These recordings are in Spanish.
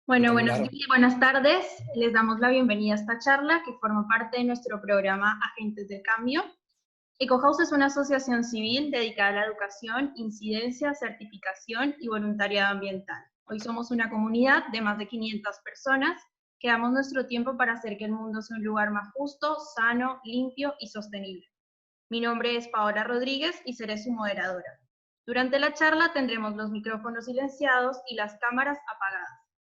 Bueno, buenos Terminar. días, buenas tardes. Les damos la bienvenida a esta charla que forma parte de nuestro programa Agentes del Cambio. EcoHouse es una asociación civil dedicada a la educación, incidencia, certificación y voluntariado ambiental. Hoy somos una comunidad de más de 500 personas que damos nuestro tiempo para hacer que el mundo sea un lugar más justo, sano, limpio y sostenible. Mi nombre es Paola Rodríguez y seré su moderadora. Durante la charla tendremos los micrófonos silenciados y las cámaras apagadas.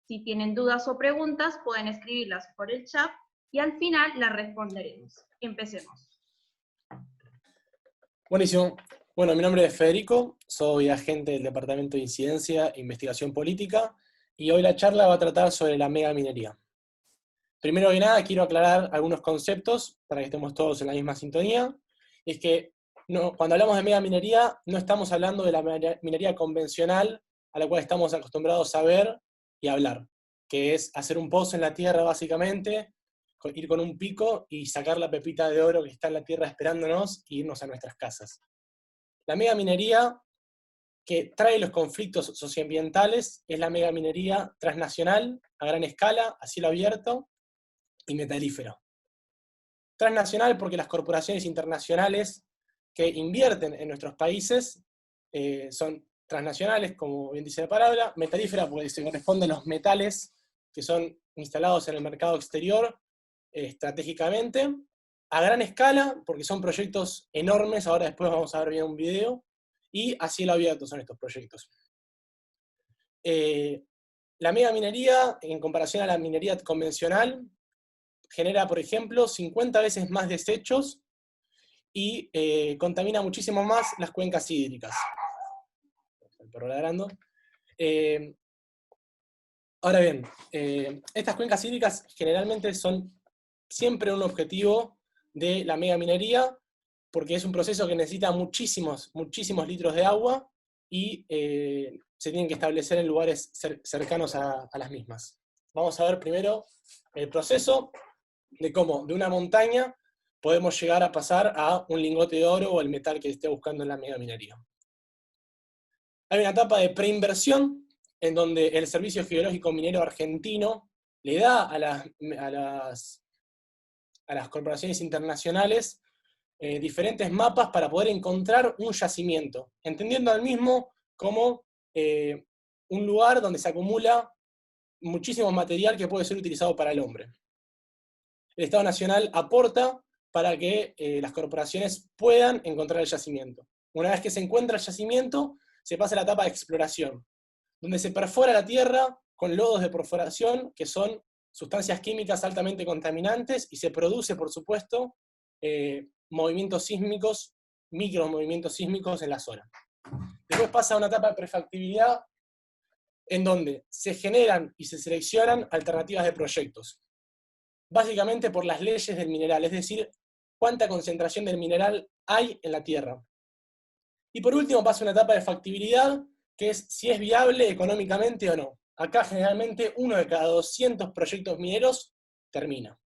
Si tienen dudas o preguntas, pueden escribirlas por el chat y al final las responderemos. Empecemos. Buenísimo. Bueno, mi nombre es Federico, soy agente del Departamento de Incidencia e Investigación Política, y hoy la charla va a tratar sobre la megaminería. Primero que nada, quiero aclarar algunos conceptos para que estemos todos en la misma sintonía. Es que cuando hablamos de megaminería, no estamos hablando de la minería convencional a la cual estamos acostumbrados a ver y hablar, que es hacer un pozo en la tierra básicamente, ir con un pico y sacar la pepita de oro que está en la tierra esperándonos e irnos a nuestras casas. La megaminería que trae los conflictos socioambientales es la megaminería transnacional, a gran escala, a cielo abierto y metalífero. Transnacional porque las corporaciones internacionales que invierten en nuestros países son transnacionales, como bien dice la palabra, metalífera porque se corresponden a los metales que son instalados en el mercado exterior estratégicamente, a gran escala, porque son proyectos enormes, ahora después vamos a ver bien un video, y a cielo abierto son estos proyectos. La megaminería, en comparación a la minería convencional, genera, por ejemplo, 50 veces más desechos y contamina muchísimo más las cuencas hídricas. El perro ladrando. Ahora bien, estas cuencas hídricas generalmente son siempre un objetivo de la megaminería, porque es un proceso que necesita muchísimos litros de agua y se tienen que establecer en lugares cercanos a las mismas. Vamos a ver primero el proceso de cómo de una montaña podemos llegar a pasar a un lingote de oro o el metal que esté buscando en la megaminería. Hay una etapa de preinversión en donde el Servicio Geológico Minero Argentino le da a las corporaciones internacionales diferentes mapas para poder encontrar un yacimiento, entendiendo al mismo como un lugar donde se acumula muchísimo material que puede ser utilizado para el hombre. El Estado Nacional aporta para que las corporaciones puedan encontrar el yacimiento. Una vez que se encuentra el yacimiento, se pasa a la etapa de exploración, donde se perfora la tierra con lodos de perforación, que son sustancias químicas altamente contaminantes, y se produce, por supuesto, movimientos sísmicos, micromovimientos sísmicos en la zona. Después pasa a una etapa de prefactibilidad, en donde se generan y se seleccionan alternativas de proyectos. Básicamente por las leyes del mineral, es decir, cuánta concentración del mineral hay en la tierra. Y por último pasa una etapa de factibilidad, que es si es viable económicamente o no. Acá generalmente 1 de cada 200 proyectos mineros termina.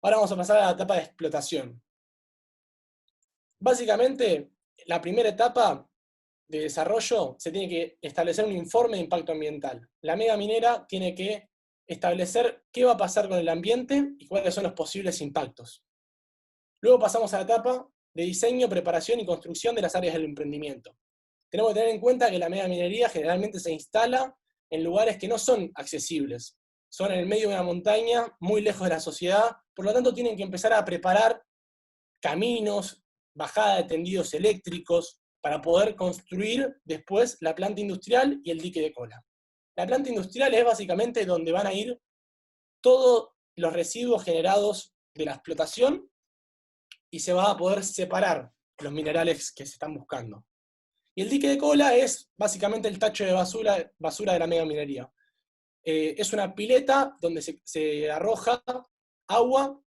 Ahora vamos a pasar a la etapa de explotación. Básicamente, la primera etapa de desarrollo se tiene que establecer un informe de impacto ambiental. La mega minera tiene que establecer qué va a pasar con el ambiente y cuáles son los posibles impactos. Luego pasamos a la etapa de diseño, preparación y construcción de las áreas del emprendimiento. Tenemos que tener en cuenta que la megaminería generalmente se instala en lugares que no son accesibles. Son en el medio de una montaña, muy lejos de la sociedad, por lo tanto tienen que empezar a preparar caminos, bajada de tendidos eléctricos, para poder construir después la planta industrial y el dique de cola. La planta industrial es básicamente donde van a ir todos los residuos generados de la explotación y se va a poder separar los minerales que se están buscando. Y el dique de cola es básicamente el tacho de basura de la megaminería. Es una pileta donde se arroja agua,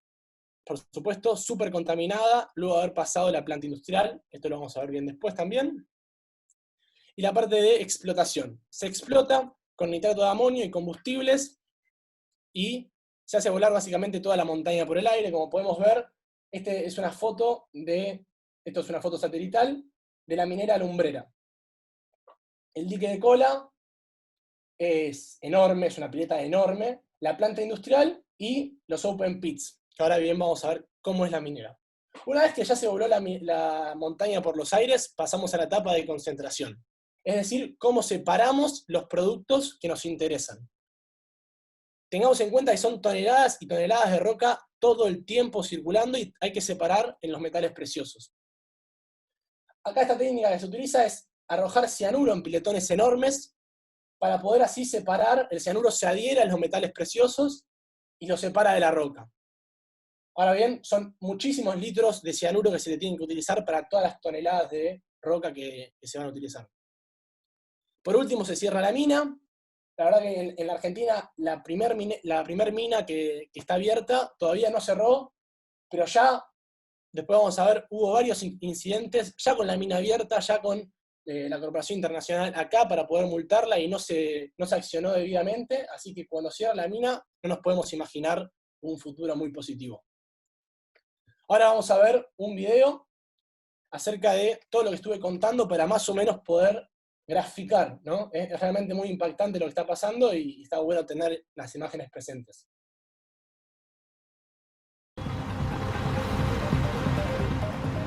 por supuesto, súper contaminada, luego de haber pasado la planta industrial, esto lo vamos a ver bien después también. Y la parte de explotación. Se explota con nitrato de amonio y combustibles, y se hace volar básicamente toda la montaña por el aire, como podemos ver. Esto es una foto satelital de la minera Lumbrera. El dique de cola es enorme, es una pileta enorme, la planta industrial y los open pits, que ahora bien vamos a ver cómo es la minera. Una vez que ya se voló la montaña por los aires, pasamos a la etapa de concentración. Es decir, cómo separamos los productos que nos interesan. Tengamos en cuenta que son toneladas y toneladas de roca todo el tiempo circulando y hay que separar en los metales preciosos. Acá esta técnica que se utiliza es arrojar cianuro en piletones enormes para poder así separar, el cianuro se adhiere a los metales preciosos y lo separa de la roca. Ahora bien, son muchísimos litros de cianuro que se le tienen que utilizar para todas las toneladas de roca que se van a utilizar. Por último se cierra la mina. La verdad que en la Argentina la primer mina que está abierta todavía no cerró, pero ya, después vamos a ver, hubo varios incidentes, ya con la mina abierta, ya con la Corporación Internacional acá para poder multarla y no se accionó debidamente, así que cuando cierra la mina no nos podemos imaginar un futuro muy positivo. Ahora vamos a ver un video acerca de todo lo que estuve contando para más o menos poder graficar, ¿no? Es realmente muy impactante lo que está pasando y está bueno tener las imágenes presentes.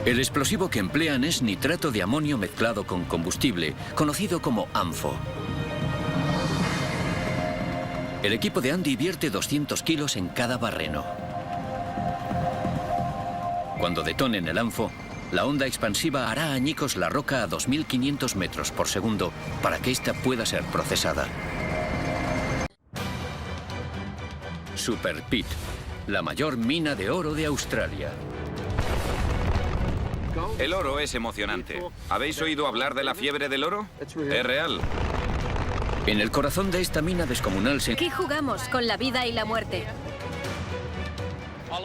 El explosivo que emplean es nitrato de amonio mezclado con combustible, conocido como ANFO. El equipo de Andy vierte 200 kilos en cada barreno. Cuando detonen el ANFO, la onda expansiva hará añicos la roca a 2.500 metros por segundo para que ésta pueda ser procesada. Super Pit, la mayor mina de oro de Australia. El oro es emocionante. ¿Habéis oído hablar de la fiebre del oro? Es real. En el corazón de esta mina descomunal se... Aquí jugamos con la vida y la muerte.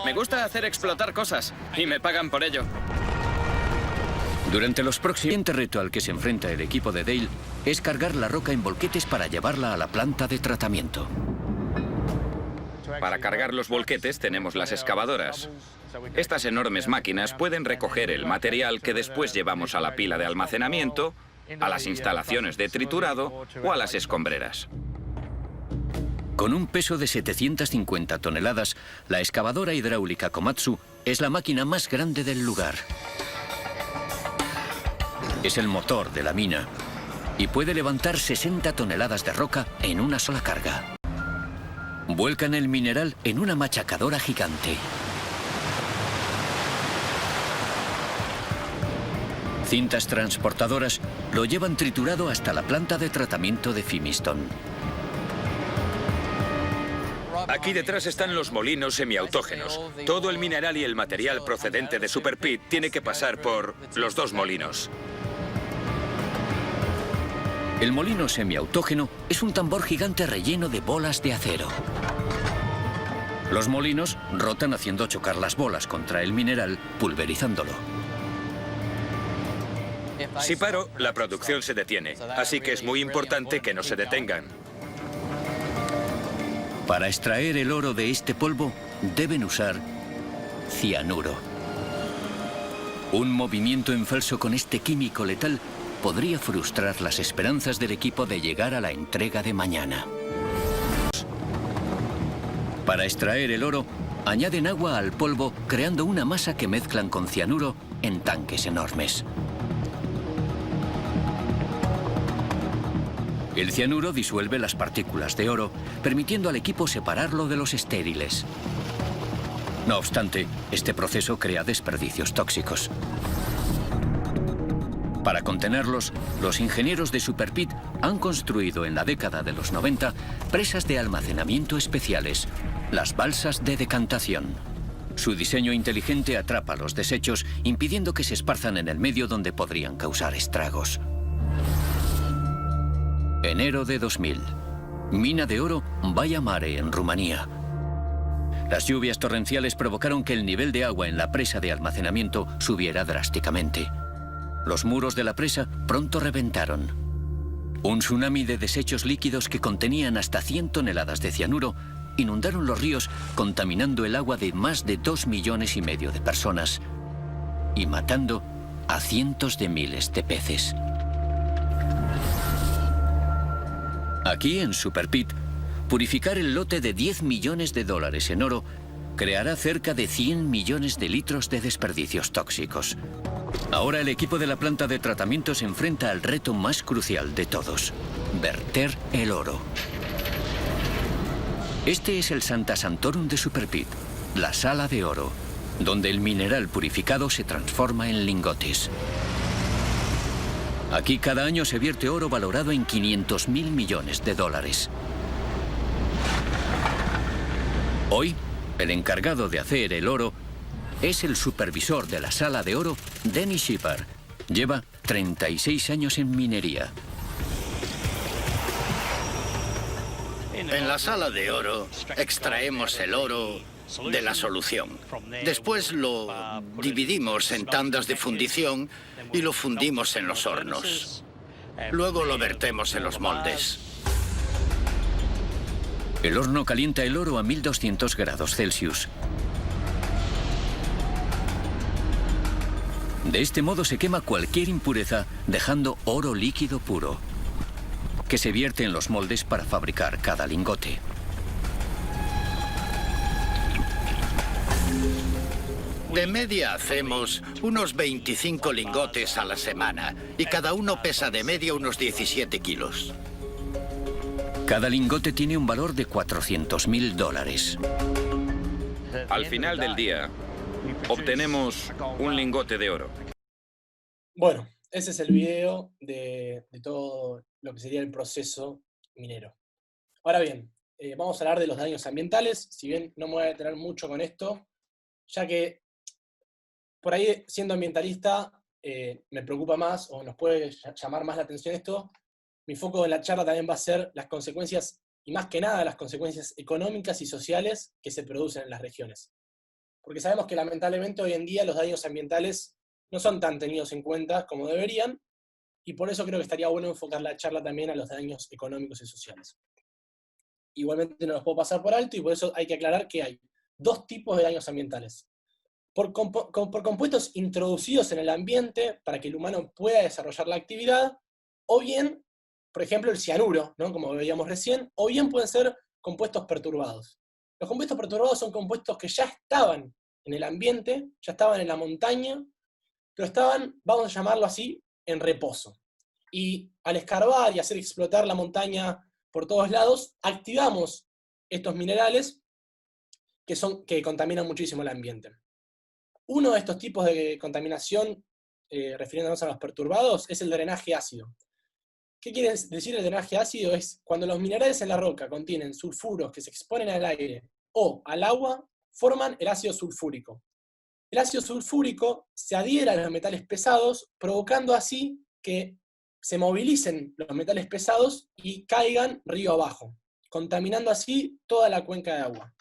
Me gusta hacer explotar cosas y me pagan por ello. Durante los próximos... El siguiente reto al que se enfrenta el equipo de Dale es cargar la roca en volquetes para llevarla a la planta de tratamiento. Para cargar los volquetes tenemos las excavadoras. Estas enormes máquinas pueden recoger el material que después llevamos a la pila de almacenamiento, a las instalaciones de triturado o a las escombreras. Con un peso de 750 toneladas, la excavadora hidráulica Komatsu es la máquina más grande del lugar. Es el motor de la mina y puede levantar 60 toneladas de roca en una sola carga. Vuelcan el mineral en una machacadora gigante. Cintas transportadoras lo llevan triturado hasta la planta de tratamiento de Fimiston. Aquí detrás están los molinos semiautógenos. Todo el mineral y el material procedente de Super Pit tiene que pasar por los dos molinos. El molino semiautógeno es un tambor gigante relleno de bolas de acero. Los molinos rotan haciendo chocar las bolas contra el mineral, pulverizándolo. Si paro, la producción se detiene, así que es muy importante que no se detengan. Para extraer el oro de este polvo, deben usar cianuro. Un movimiento en falso con este químico letal podría frustrar las esperanzas del equipo de llegar a la entrega de mañana. Para extraer el oro, añaden agua al polvo, creando una masa que mezclan con cianuro en tanques enormes. El cianuro disuelve las partículas de oro, permitiendo al equipo separarlo de los estériles. No obstante, este proceso crea desperdicios tóxicos. Para contenerlos, los ingenieros de Super Pit han construido en la década de los 90 presas de almacenamiento especiales, las balsas de decantación. Su diseño inteligente atrapa los desechos, impidiendo que se esparzan en el medio donde podrían causar estragos. Enero de 2000. Mina de oro Baia Mare, en Rumanía. Las lluvias torrenciales provocaron que el nivel de agua en la presa de almacenamiento subiera drásticamente. Los muros de la presa pronto reventaron. Un tsunami de desechos líquidos que contenían hasta 100 toneladas de cianuro inundaron los ríos, contaminando el agua de más de 2,5 millones de personas y matando a cientos de miles de peces. Aquí, en Super Pit, purificar el lote de 10 millones de dólares en oro creará cerca de 100 millones de litros de desperdicios tóxicos. Ahora el equipo de la planta de tratamiento se enfrenta al reto más crucial de todos: verter el oro. Este es el Santa Santorum de Super Pit, la sala de oro, donde el mineral purificado se transforma en lingotes. Aquí cada año se vierte oro valorado en 500.000 millones de dólares. Hoy, el encargado de hacer el oro es el supervisor de la sala de oro, Dennis Shepard. Lleva 36 años en minería. En la sala de oro extraemos el oro de la solución. Después lo dividimos en tandas de fundición y lo fundimos en los hornos. Luego lo vertemos en los moldes. El horno calienta el oro a 1200 grados Celsius. De este modo se quema cualquier impureza, dejando oro líquido puro, que se vierte en los moldes para fabricar cada lingote. De media hacemos unos 25 lingotes a la semana y cada uno pesa de media unos 17 kilos. Cada lingote tiene un valor de 400.000 dólares. Al final del día, obtenemos un lingote de oro. Bueno, ese es el video de todo lo que sería el proceso minero. Ahora bien, vamos a hablar de los daños ambientales, si bien no me voy a detener mucho con esto, ya que por ahí, siendo ambientalista, me preocupa más, o nos puede llamar más la atención esto. Mi foco en la charla también va a ser las consecuencias, y más que nada las consecuencias económicas y sociales que se producen en las regiones. Porque sabemos que lamentablemente hoy en día los daños ambientales no son tan tenidos en cuenta como deberían, y por eso creo que estaría bueno enfocar la charla también a los daños económicos y sociales. Igualmente no los puedo pasar por alto, y por eso hay que aclarar que hay dos tipos de daños ambientales. Por compuestos introducidos en el ambiente para que el humano pueda desarrollar la actividad, o bien, por ejemplo, el cianuro, ¿no? Como veíamos recién, o bien pueden ser compuestos perturbados. Los compuestos perturbados son compuestos que ya estaban en el ambiente, ya estaban en la montaña, pero estaban, vamos a llamarlo así, en reposo. Y al escarbar y hacer explotar la montaña por todos lados, activamos estos minerales que contaminan muchísimo el ambiente. Uno de estos tipos de contaminación, refiriéndonos a los perturbados, es el drenaje ácido. ¿Qué quiere decir el drenaje ácido? Es cuando los minerales en la roca contienen sulfuros que se exponen al aire o al agua, forman el ácido sulfúrico. El ácido sulfúrico se adhiere a los metales pesados, provocando así que se movilicen los metales pesados y caigan río abajo, contaminando así toda la cuenca de agua.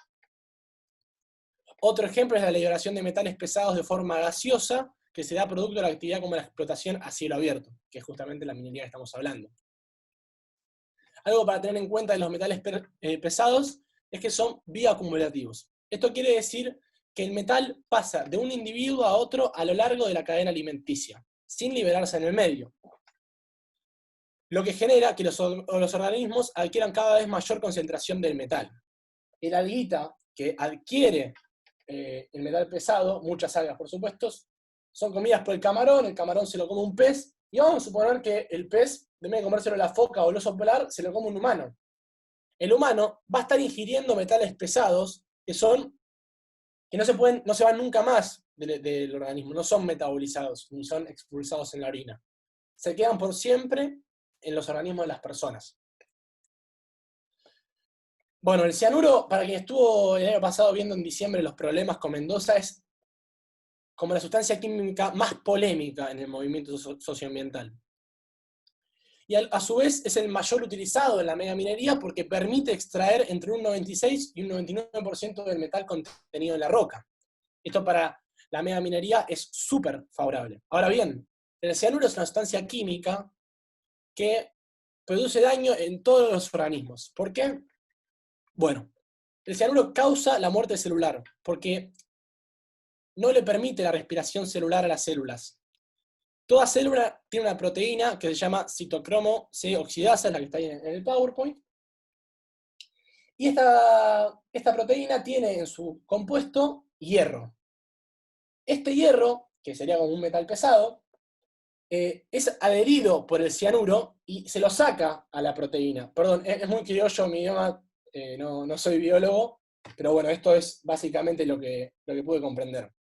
Otro ejemplo es la liberación de metales pesados de forma gaseosa, que se da producto de la actividad como la explotación a cielo abierto, que es justamente la minería que estamos hablando. Algo para tener en cuenta de los metales pesados es que son bioacumulativos. Esto quiere decir que el metal pasa de un individuo a otro a lo largo de la cadena alimenticia, sin liberarse en el medio. Lo que genera que los organismos adquieran cada vez mayor concentración del metal. El alguita que adquiere el metal pesado, muchas algas por supuesto, son comidas por el camarón se lo come un pez, y vamos a suponer que el pez, en vez de comérselo la foca o el oso polar, se lo come un humano. El humano va a estar ingiriendo metales pesados que no se van nunca más del organismo, no son metabolizados, ni son expulsados en la orina. Se quedan por siempre en los organismos de las personas. Bueno, el cianuro, para quien estuvo el año pasado viendo en diciembre los problemas con Mendoza, es como la sustancia química más polémica en el movimiento socioambiental. Y a su vez es el mayor utilizado en la megaminería porque permite extraer entre un 96 y un 99% del metal contenido en la roca. Esto para la megaminería es súper favorable. Ahora bien, el cianuro es una sustancia química que produce daño en todos los organismos. ¿Por qué? Bueno, el cianuro causa la muerte celular, porque no le permite la respiración celular a las células. Toda célula tiene una proteína que se llama citocromo C oxidasa, la que está ahí en el PowerPoint. Y esta proteína tiene en su compuesto hierro. Este hierro, que sería como un metal pesado, es adherido por el cianuro y se lo saca a la proteína. Perdón, es muy criollo mi idioma, no soy biólogo, pero bueno, esto es básicamente lo que pude comprender.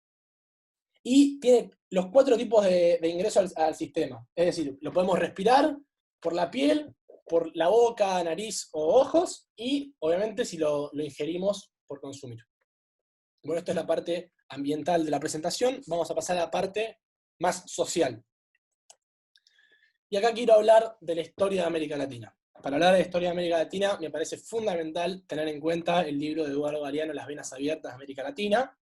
Y tiene los 4 tipos de ingreso al sistema. Es decir, lo podemos respirar por la piel, por la boca, nariz o ojos, y obviamente si lo ingerimos por consumir. Bueno, esto es la parte ambiental de la presentación. Vamos a pasar a la parte más social. Y acá quiero hablar de la historia de América Latina. Para hablar de la historia de América Latina me parece fundamental tener en cuenta el libro de Eduardo Galeano, Las venas abiertas de América Latina,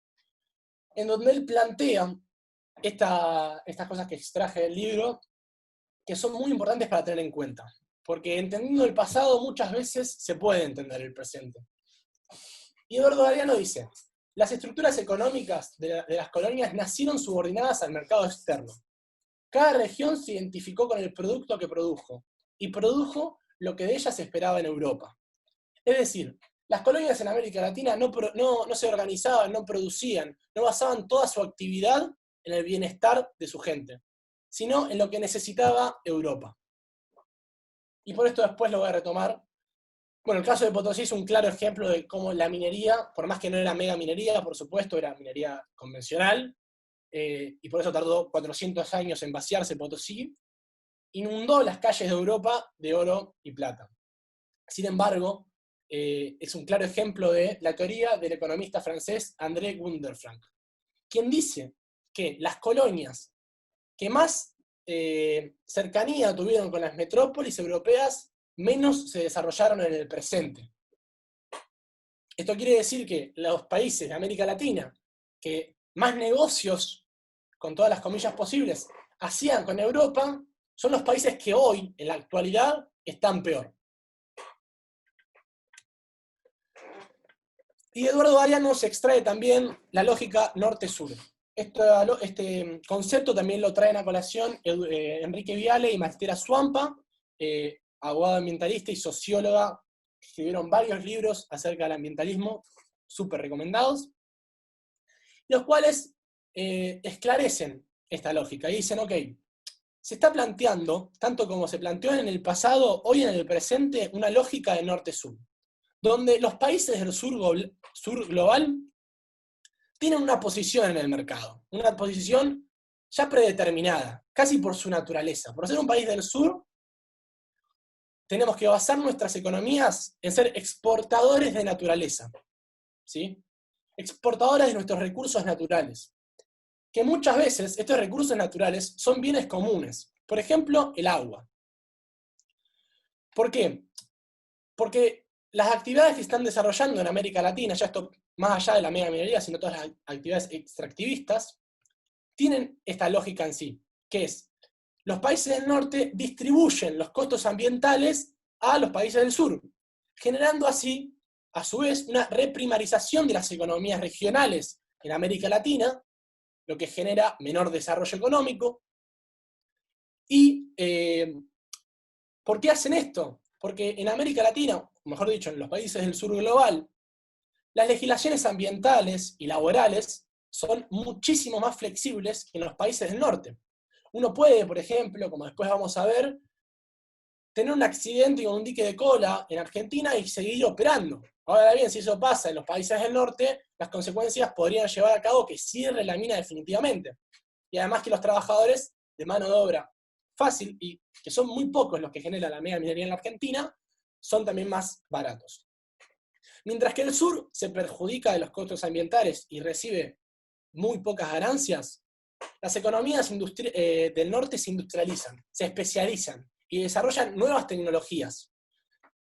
en donde él plantea estas cosas que extraje del libro, que son muy importantes para tener en cuenta. Porque entendiendo el pasado muchas veces se puede entender el presente. Y Eduardo Galeano dice: las estructuras económicas de las colonias nacieron subordinadas al mercado externo. Cada región se identificó con el producto que produjo, y produjo lo que de ella se esperaba en Europa. Es decir, las colonias en América Latina no se organizaban, no producían, no basaban toda su actividad en el bienestar de su gente, sino en lo que necesitaba Europa. Y por esto después lo voy a retomar. Bueno, el caso de Potosí es un claro ejemplo de cómo la minería, por más que no era mega minería, por supuesto, era minería convencional, y por eso tardó 400 años en vaciarse Potosí, inundó las calles de Europa de oro y plata. Sin embargo, es un claro ejemplo de la teoría del economista francés André Gunderfrank, quien dice que las colonias que más cercanía tuvieron con las metrópolis europeas, menos se desarrollaron en el presente. Esto quiere decir que los países de América Latina que más negocios, con todas las comillas posibles, hacían con Europa, son los países que hoy, en la actualidad, están peor. Y Eduardo Galeano se extrae también la lógica norte-sur. Este concepto también lo traen a colación Enrique Viale y Martera Suampa, abogada ambientalista y socióloga, que escribieron varios libros acerca del ambientalismo, súper recomendados, los cuales esclarecen esta lógica y dicen: ok, se está planteando, tanto como se planteó en el pasado, hoy en el presente, una lógica de norte-sur, donde los países del sur global tienen una posición en el mercado, una posición ya predeterminada, casi por su naturaleza. Por ser un país del sur, tenemos que basar nuestras economías en ser exportadores de naturaleza, ¿sí? Exportadores de nuestros recursos naturales, que muchas veces estos recursos naturales son bienes comunes. Por ejemplo, el agua. ¿Por qué? Porque las actividades que están desarrollando en América Latina, ya esto más allá de la mega minería, sino todas las actividades extractivistas, tienen esta lógica en sí, que es: los países del norte distribuyen los costos ambientales a los países del sur, generando así, a su vez, una reprimarización de las economías regionales en América Latina, lo que genera menor desarrollo económico. ¿Y por qué hacen esto? Porque en América Latina, o mejor dicho, en los países del sur global, las legislaciones ambientales y laborales son muchísimo más flexibles que en los países del norte. Uno puede, por ejemplo, como después vamos a ver, tener un accidente con un dique de cola en Argentina y seguir operando. Ahora bien, si eso pasa en los países del norte, las consecuencias podrían llevar a cabo que cierre la mina definitivamente. Y además que los trabajadores de mano de obra fácil, y que son muy pocos los que genera la mega minería en la Argentina, son también más baratos. Mientras que el sur se perjudica de los costos ambientales y recibe muy pocas ganancias, las economías del norte se industrializan, se especializan y desarrollan nuevas tecnologías.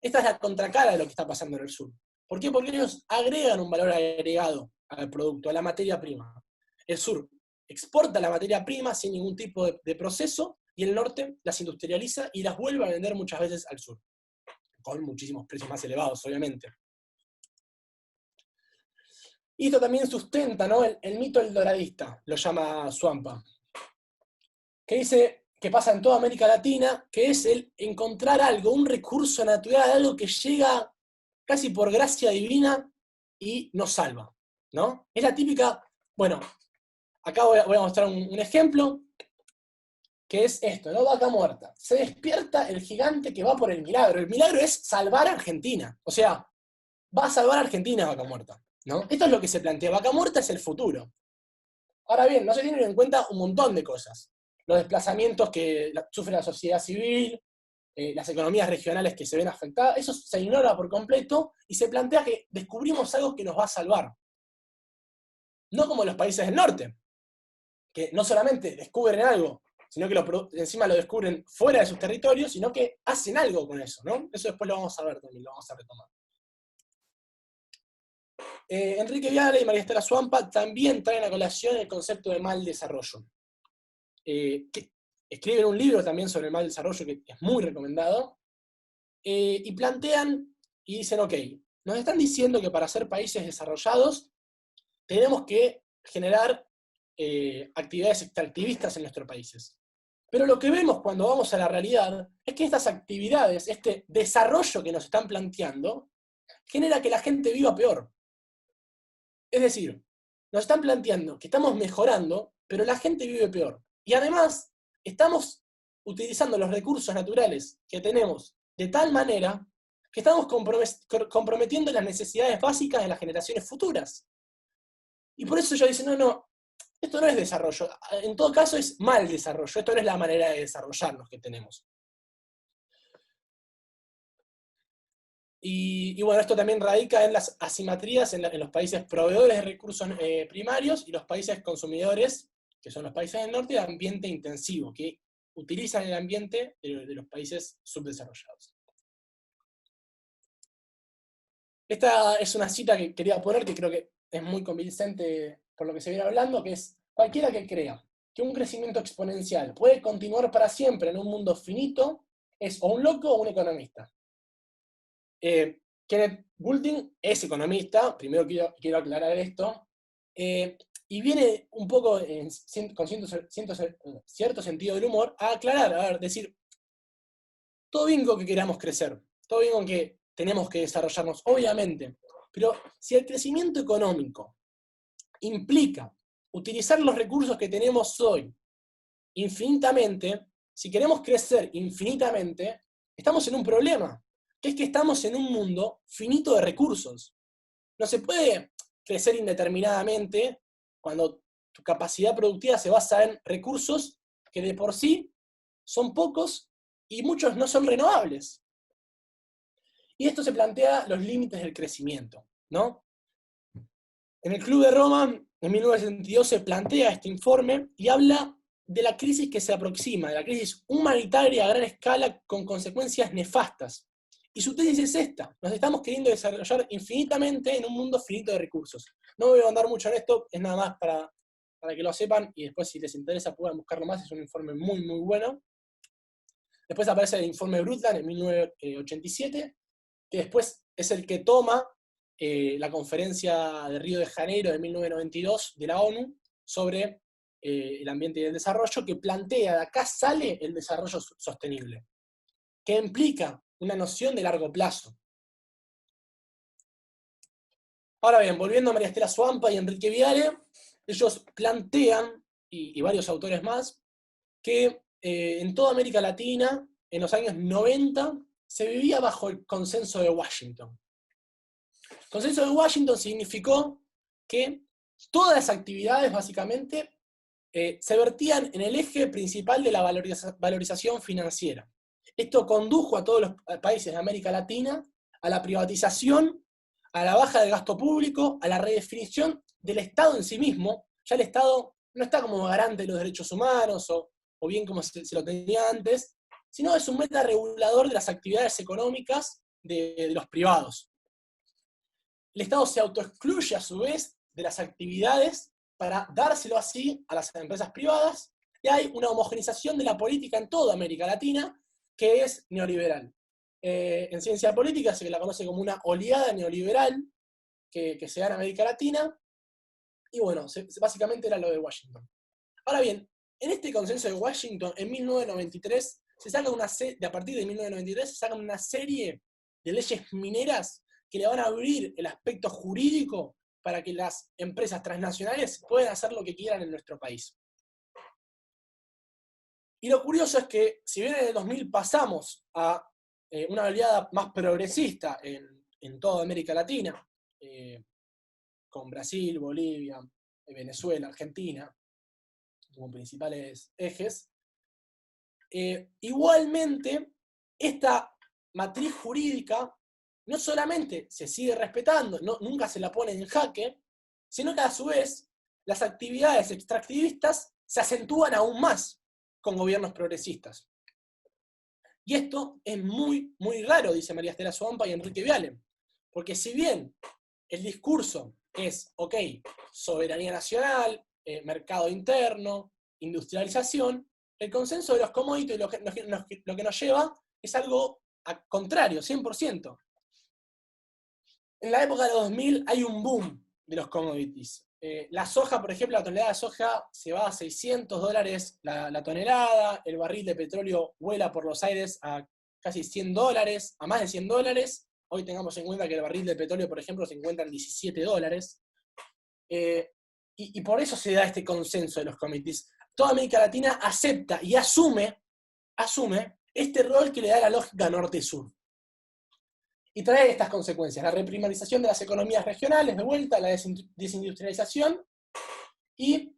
Esta es la contracara de lo que está pasando en el sur. ¿Por qué? Porque ellos agregan un valor agregado al producto, a la materia prima. El sur exporta la materia prima sin ningún tipo de proceso, y el norte las industrializa y las vuelve a vender muchas veces al sur, con muchísimos precios más elevados, obviamente. Y esto también sustenta, ¿no?, el mito del doradista, lo llama Suampa. que dice que pasa en toda América Latina, que es el encontrar algo, un recurso natural, algo que llega casi por gracia divina y nos salva, ¿no? Es la típica, bueno, acá voy a mostrar un ejemplo, que es esto, ¿no? Vaca muerta. Se despierta el gigante que va por el milagro. El milagro es salvar a Argentina. O sea, va a salvar a Argentina Vaca Muerta, ¿no? Esto es lo que se plantea. Vaca Muerta es el futuro. Ahora bien, no se tienen en cuenta un montón de cosas. Los desplazamientos que sufre la sociedad civil, las economías regionales que se ven afectadas, eso se ignora por completo y se plantea que descubrimos algo que nos va a salvar. No como los países del norte, que no solamente descubren algo, sino que encima lo descubren fuera de sus territorios, sino que hacen algo con eso, ¿no? Eso después lo vamos a ver también, lo vamos a retomar. Enrique Viale y María Estela Suampa también traen a colación el concepto de mal desarrollo. Que escriben un libro también sobre el mal desarrollo que es muy recomendado, y plantean y dicen, ok, nos están diciendo que para ser países desarrollados tenemos que generar actividades extractivistas en nuestros países. Pero lo que vemos cuando vamos a la realidad es que estas actividades, este desarrollo que nos están planteando, genera que la gente viva peor. Es decir, nos están planteando que estamos mejorando, pero la gente vive peor. Y además, estamos utilizando los recursos naturales que tenemos de tal manera que estamos comprometiendo las necesidades básicas de las generaciones futuras. Y por eso ellos dicen, no, esto no es desarrollo, en todo caso es mal desarrollo, esto no es la manera de desarrollarnos que tenemos. Y bueno, esto también radica en las asimetrías en los países proveedores de recursos primarios y los países consumidores, que son los países del norte, de ambiente intensivo, que utilizan el ambiente de los países subdesarrollados. Esta es una cita que quería poner, que creo que es muy convincente por lo que se viene hablando, que es: cualquiera que crea que un crecimiento exponencial puede continuar para siempre en un mundo finito, es o un loco o un economista. Kenneth Bulting es economista, primero quiero aclarar esto, y viene un poco con cierto sentido del humor a aclarar, a ver, decir, todo bien con que queramos crecer, todo bien con que tenemos que desarrollarnos, obviamente, pero si el crecimiento económico implica utilizar los recursos que tenemos hoy infinitamente, si queremos crecer infinitamente, estamos en un problema, que es que estamos en un mundo finito de recursos. No se puede crecer indeterminadamente cuando tu capacidad productiva se basa en recursos que de por sí son pocos y muchos no son renovables. Y esto se plantea los límites del crecimiento, ¿no? En el Club de Roma, en 1972, se plantea este informe y habla de la crisis que se aproxima, de la crisis humanitaria a gran escala con consecuencias nefastas. Y su tesis es esta: nos estamos queriendo desarrollar infinitamente en un mundo finito de recursos. No voy a andar mucho en esto, es nada más para que lo sepan, y después si les interesa puedan buscarlo más, es un informe muy, muy bueno. Después aparece el informe Brundtland en 1987, que después es el que toma la conferencia de Río de Janeiro de 1992 de la ONU sobre el ambiente y el desarrollo, que plantea, de acá sale el desarrollo sostenible, que implica una noción de largo plazo. Ahora bien, volviendo a María Estela Suampa y Enrique Viale, ellos plantean, y varios autores más, que en toda América Latina, en los años 90, se vivía bajo el consenso de Washington. El consenso de Washington significó que todas las actividades, básicamente, se vertían en el eje principal de la valorización financiera. Esto condujo a todos los países de América Latina a la privatización, a la baja del gasto público, a la redefinición del Estado en sí mismo. Ya el Estado no está como garante de los derechos humanos, o bien como se lo tenía antes, sino es un meta regulador de las actividades económicas de los privados. El Estado se autoexcluye a su vez de las actividades para dárselo así a las empresas privadas, y hay una homogenización de la política en toda América Latina que es neoliberal. En ciencia política se la conoce como una oleada neoliberal que se da en América Latina, y bueno, básicamente era lo de Washington. Ahora bien, En este consenso de Washington, en 1993, a partir de 1993, se sacan una serie de leyes mineras que le van a abrir el aspecto jurídico para que las empresas transnacionales puedan hacer lo que quieran en nuestro país. Y lo curioso es que, si bien en el 2000 pasamos a una oleada más progresista en toda América Latina, con Brasil, Bolivia, Venezuela, Argentina, como principales ejes, igualmente esta matriz jurídica no solamente se sigue respetando, nunca se la pone en jaque, sino que a su vez las actividades extractivistas se acentúan aún más con gobiernos progresistas. Y esto es muy, muy raro, dice María Estela Suampa y Enrique Viale, porque si bien el discurso es, ok, soberanía nacional, mercado interno, industrialización, el consenso de los commodities lo que nos lleva es algo contrario, 100%. En la época de los 2000 hay un boom de los commodities. La soja, por ejemplo, la tonelada de soja se va a $600 la tonelada, el barril de petróleo vuela por los aires a casi $100, a más de $100. Hoy tengamos en cuenta que el barril de petróleo, por ejemplo, se encuentra en $17. Y por eso se da este consenso de los commodities. Toda América Latina acepta y asume este rol que le da la lógica norte-sur. Y trae estas consecuencias: la reprimarización de las economías regionales, de vuelta, la desindustrialización, y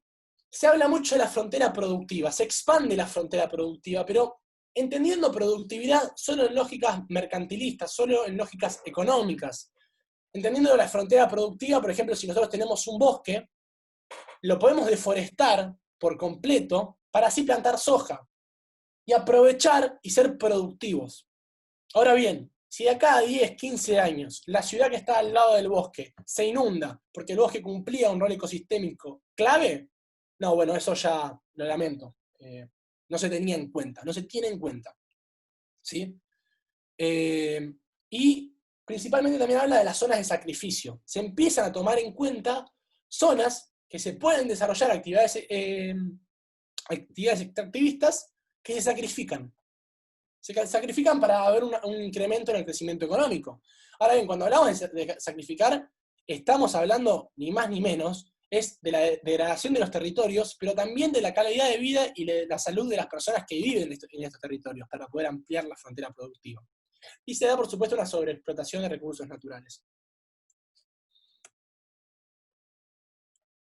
se habla mucho de la frontera productiva, se expande la frontera productiva, pero entendiendo productividad solo en lógicas mercantilistas, solo en lógicas económicas. Entendiendo la frontera productiva, por ejemplo, si nosotros tenemos un bosque, lo podemos deforestar por completo para así plantar soja y aprovechar y ser productivos. Ahora bien, si de acá a 10, 15 años la ciudad que está al lado del bosque se inunda porque el bosque cumplía un rol ecosistémico clave, no, bueno, eso ya lo lamento. No se tenía en cuenta, no se tiene en cuenta. ¿Sí? Y principalmente también habla de las zonas de sacrificio. Se empiezan a tomar en cuenta zonas que se pueden desarrollar actividades extractivistas que se sacrifican. Se sacrifican para haber un incremento en el crecimiento económico. Ahora bien, cuando hablamos de sacrificar, estamos hablando ni más ni menos, es de la degradación de los territorios, pero también de la calidad de vida y de la salud de las personas que viven en estos territorios, para poder ampliar la frontera productiva. Y se da, por supuesto, una sobreexplotación de recursos naturales.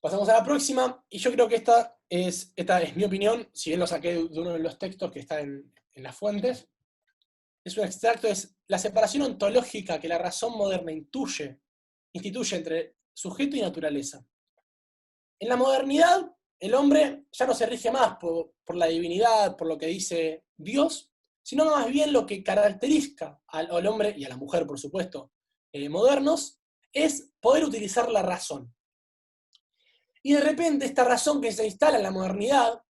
Pasamos a la próxima, y yo creo que esta es mi opinión, si bien lo saqué de uno de los textos que está en las fuentes. Es un extracto, es la separación ontológica que la razón moderna instituye entre sujeto y naturaleza. En la modernidad, el hombre ya no se rige más por la divinidad, por lo que dice Dios, sino más bien lo que caracteriza al hombre, y a la mujer, por supuesto, modernos, es poder utilizar la razón. Y de repente esta razón que se instala en la modernidad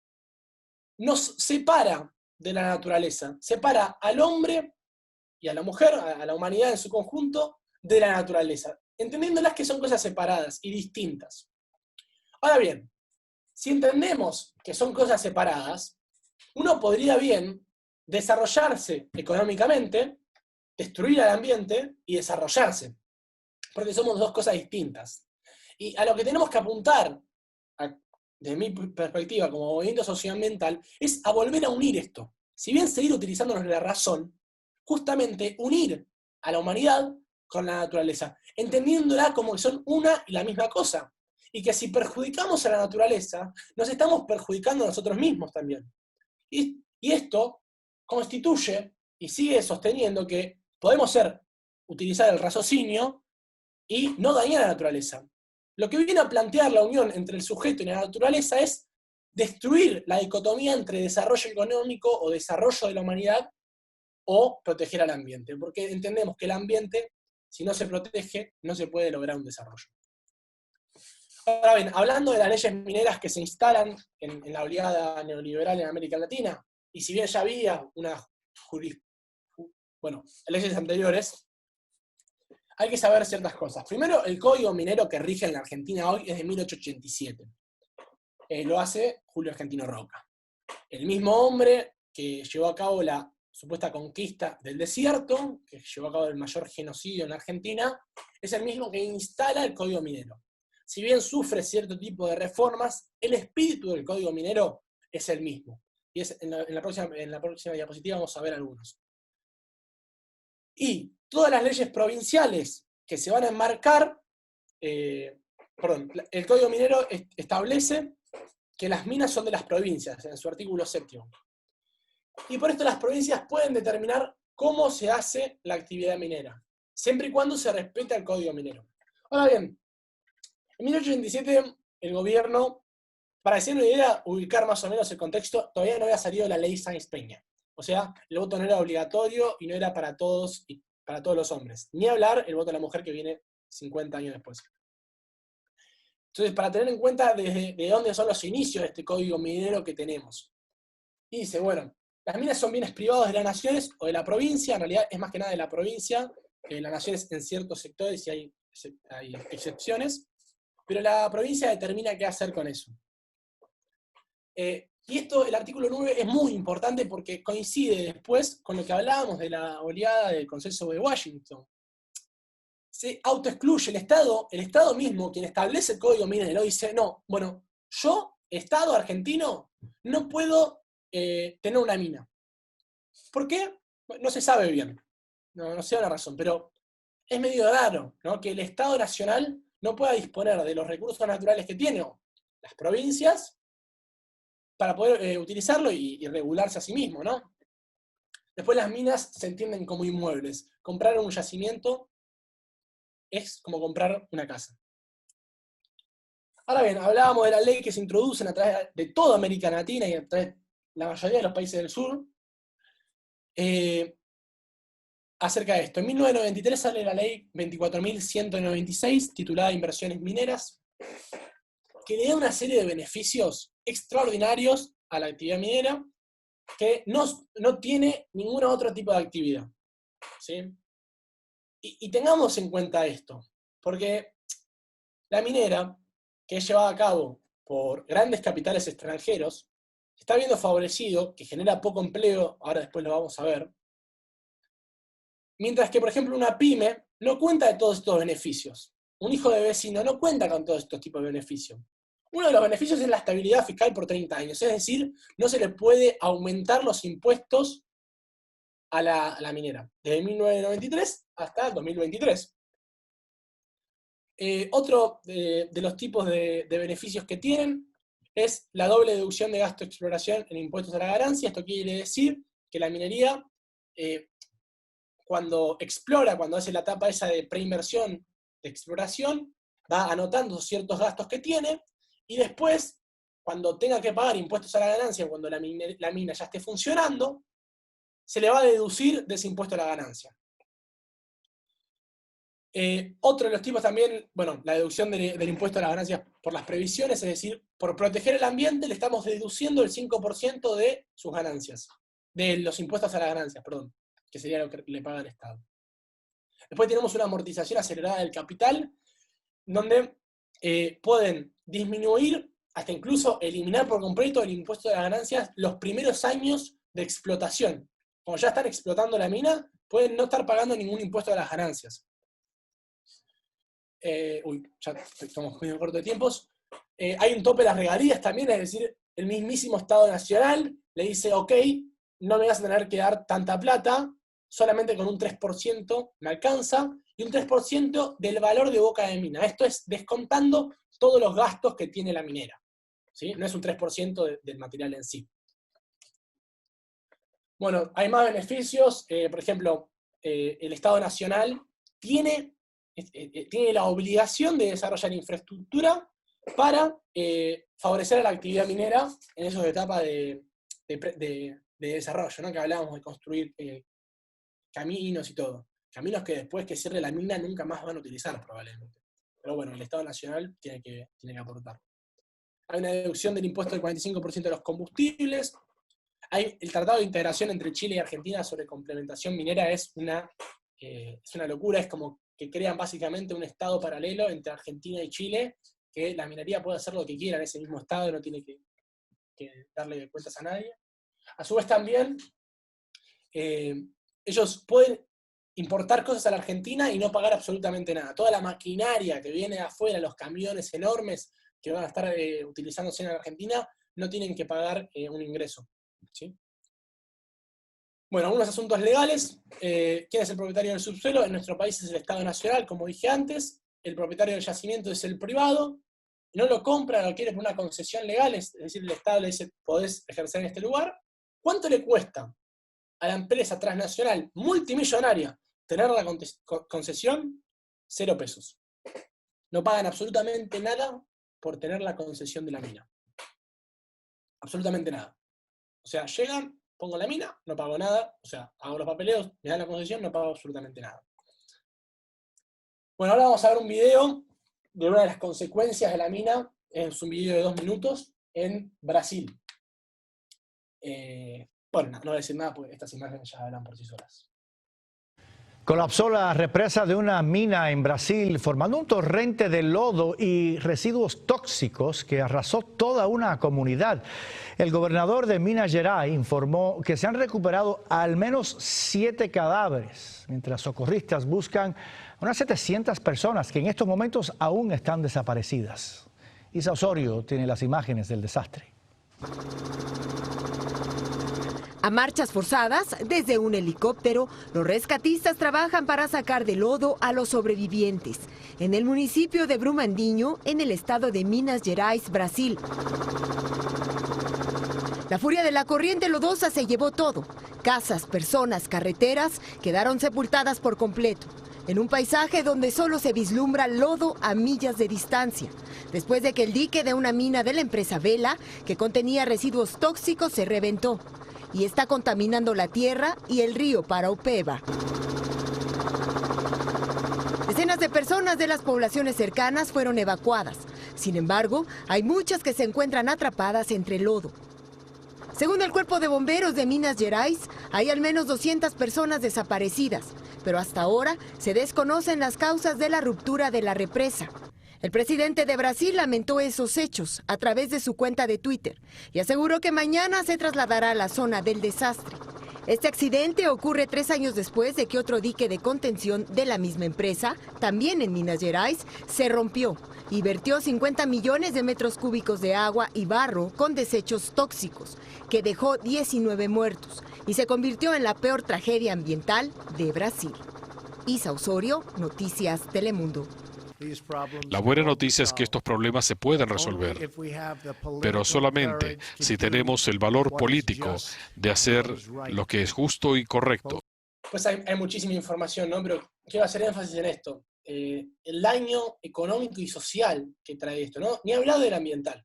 nos separa de la naturaleza, separa al hombre y a la mujer, a la humanidad en su conjunto, de la naturaleza, entendiéndolas que son cosas separadas y distintas. Ahora bien, si entendemos que son cosas separadas, uno podría bien desarrollarse económicamente, destruir al ambiente y desarrollarse, porque somos dos cosas distintas. Y a lo que tenemos que apuntar, desde mi perspectiva como movimiento socioambiental, es a volver a unir esto. Si bien seguir utilizándonos la razón, justamente unir a la humanidad con la naturaleza, entendiéndola como que son una y la misma cosa. Y que si perjudicamos a la naturaleza, nos estamos perjudicando a nosotros mismos también. Y esto constituye y sigue sosteniendo que podemos utilizar el raciocinio y no dañar a la naturaleza. Lo que viene a plantear la unión entre el sujeto y la naturaleza es destruir la dicotomía entre desarrollo económico o desarrollo de la humanidad o proteger al ambiente, porque entendemos que el ambiente, si no se protege, no se puede lograr un desarrollo. Ahora bien, hablando de las leyes mineras que se instalan en la oleada neoliberal en América Latina, y si bien ya había leyes anteriores, hay que saber ciertas cosas. Primero, el código minero que rige en la Argentina hoy es de 1887. Lo hace Julio Argentino Roca. el mismo hombre que llevó a cabo la supuesta conquista del desierto, que llevó a cabo el mayor genocidio en la Argentina, es el mismo que instala el Código Minero. Si bien sufre cierto tipo de reformas, el espíritu del Código Minero es el mismo. Y en la próxima diapositiva vamos a ver algunos. Y todas las leyes provinciales que se van a enmarcar, el Código Minero establece que las minas son de las provincias, en su artículo 7º. Y por esto las provincias pueden determinar cómo se hace la actividad minera, siempre y cuando se respete el Código Minero. Ahora bien, en 1887 el gobierno, para hacer una idea, ubicar más o menos el contexto, todavía no había salido la ley Sáenz-Peña. O sea, el voto no era obligatorio y no era para todos los hombres. Ni hablar el voto de la mujer que viene 50 años después. Entonces, para tener en cuenta de dónde son los inicios de este código minero que tenemos. Y dice, bueno, las minas son bienes privados de las naciones o de la provincia, en realidad es más que nada de la provincia, las naciones en ciertos sectores y hay excepciones, pero la provincia determina qué hacer con eso. Y esto, el artículo 9, es muy importante porque coincide después con lo que hablábamos de la oleada del Consenso de Washington. Se autoexcluye el Estado mismo, quien establece el Código Minero, dice, no, bueno, yo, Estado argentino, no puedo tener una mina. ¿Por qué? No se sabe bien, no sé la razón, pero es medio raro, ¿no?, que el Estado nacional no pueda disponer de los recursos naturales que tiene las provincias para poder utilizarlo y regularse a sí mismo, ¿no? Después las minas se entienden como inmuebles. Comprar un yacimiento es como comprar una casa. Ahora bien, hablábamos de la ley que se introducen a través de toda América Latina y a través de la mayoría de los países del sur, acerca de esto. En 1993 sale la ley 24.196, titulada Inversiones Mineras, que le da una serie de beneficios extraordinarios a la actividad minera que no tiene ningún otro tipo de actividad. ¿Sí? Y tengamos en cuenta esto, porque la minera, que es llevada a cabo por grandes capitales extranjeros, está viendo favorecido, que genera poco empleo, ahora después lo vamos a ver, mientras que, por ejemplo, una pyme no cuenta de todos estos beneficios. Un hijo de vecino no cuenta con todos estos tipos de beneficios. Uno de los beneficios es la estabilidad fiscal por 30 años, es decir, no se le puede aumentar los impuestos a la minera, desde 1993 hasta 2023. Otro de los tipos de beneficios que tienen es la doble deducción de gasto de exploración en impuestos a la ganancia. Esto quiere decir que la minería, cuando explora, cuando hace la etapa esa de preinversión de exploración, va anotando ciertos gastos que tiene, y después, cuando tenga que pagar impuestos a la ganancia, cuando la mina ya esté funcionando, se le va a deducir de ese impuesto a la ganancia. Otro de los tipos también, bueno, la deducción del impuesto a las ganancias por las previsiones, es decir, por proteger el ambiente le estamos deduciendo el 5% de sus ganancias, de los impuestos a las ganancias, perdón, que sería lo que le paga el Estado. Después tenemos una amortización acelerada del capital, donde pueden disminuir, hasta incluso eliminar por completo el impuesto a las ganancias los primeros años de explotación. Como ya están explotando la mina, pueden no estar pagando ningún impuesto a las ganancias. Ya estamos medio corto de tiempos. Hay un tope de las regalías también, es decir, el mismísimo Estado Nacional le dice, ok, no me vas a tener que dar tanta plata, solamente con un 3% me alcanza, y un 3% del valor de boca de mina. Esto es descontando todos los gastos que tiene la minera, ¿sí? No es un 3% del material en sí. Bueno, hay más beneficios. Por ejemplo, el Estado Nacional tiene la obligación de desarrollar infraestructura para favorecer a la actividad minera en esas etapas de desarrollo, ¿no?, que hablábamos de construir caminos y todo. Caminos que después que cierre la mina nunca más van a utilizar probablemente. Pero bueno, el Estado Nacional tiene que aportar. Hay una deducción del impuesto del 45% de los combustibles. Hay el Tratado de Integración entre Chile y Argentina sobre complementación minera, es una locura, es como que crean básicamente un estado paralelo entre Argentina y Chile, que la minería puede hacer lo que quiera en ese mismo estado, no tiene que que darle cuentas a nadie. A su vez también, ellos pueden importar cosas a la Argentina y no pagar absolutamente nada. Toda la maquinaria que viene de afuera, los camiones enormes que van a estar utilizándose en la Argentina, no tienen que pagar un ingreso, ¿sí? Bueno, algunos asuntos legales. ¿Quién es el propietario del subsuelo? En nuestro país es el Estado Nacional, como dije antes. El propietario del yacimiento es el privado. No lo compra, lo quiere por una concesión legal, es decir, el Estado le dice, podés ejercer en este lugar. ¿Cuánto le cuesta a la empresa transnacional multimillonaria tener la concesión? 0 pesos. No pagan absolutamente nada por tener la concesión de la mina. Absolutamente nada. O sea, llegan, pongo la mina, no pago nada, o sea, hago los papeleos, me dan la concesión, no pago absolutamente nada. Bueno, ahora vamos a ver un video de una de las consecuencias de la mina. Es un video de 2 minutos en Brasil. Bueno, no voy a decir nada porque estas imágenes ya hablan por sí solas. Colapsó la represa de una mina en Brasil, formando un torrente de lodo y residuos tóxicos que arrasó toda una comunidad. El gobernador de Minas Gerais informó que se han recuperado al menos 7 cadáveres, mientras socorristas buscan a unas 700 personas que en estos momentos aún están desaparecidas. Isa Osorio tiene las imágenes del desastre. A marchas forzadas, desde un helicóptero, los rescatistas trabajan para sacar del lodo a los sobrevivientes en el municipio de Brumadinho, en el estado de Minas Gerais, Brasil. La furia de la corriente lodosa se llevó todo. Casas, personas, carreteras quedaron sepultadas por completo, en un paisaje donde solo se vislumbra lodo a millas de distancia, después de que el dique de una mina de la empresa Vela, que contenía residuos tóxicos, se reventó y está contaminando la tierra y el río Paraopeba. Decenas de personas de las poblaciones cercanas fueron evacuadas. Sin embargo, hay muchas que se encuentran atrapadas entre lodo. Según el Cuerpo de Bomberos de Minas Gerais, hay al menos 200 personas desaparecidas, pero hasta ahora se desconocen las causas de la ruptura de la represa. El presidente de Brasil lamentó esos hechos a través de su cuenta de Twitter y aseguró que mañana se trasladará a la zona del desastre. Este accidente ocurre 3 años después de que otro dique de contención de la misma empresa, también en Minas Gerais, se rompió y vertió 50 millones de metros cúbicos de agua y barro con desechos tóxicos, que dejó 19 muertos y se convirtió en la peor tragedia ambiental de Brasil. Isa Osorio, Noticias Telemundo. La buena noticia es que estos problemas se pueden resolver, pero solamente si tenemos el valor político de hacer lo que es justo y correcto. Pues hay muchísima información, ¿no? Pero quiero hacer énfasis en esto. El daño económico y social que trae esto, ¿no? Ni hablar del ambiental.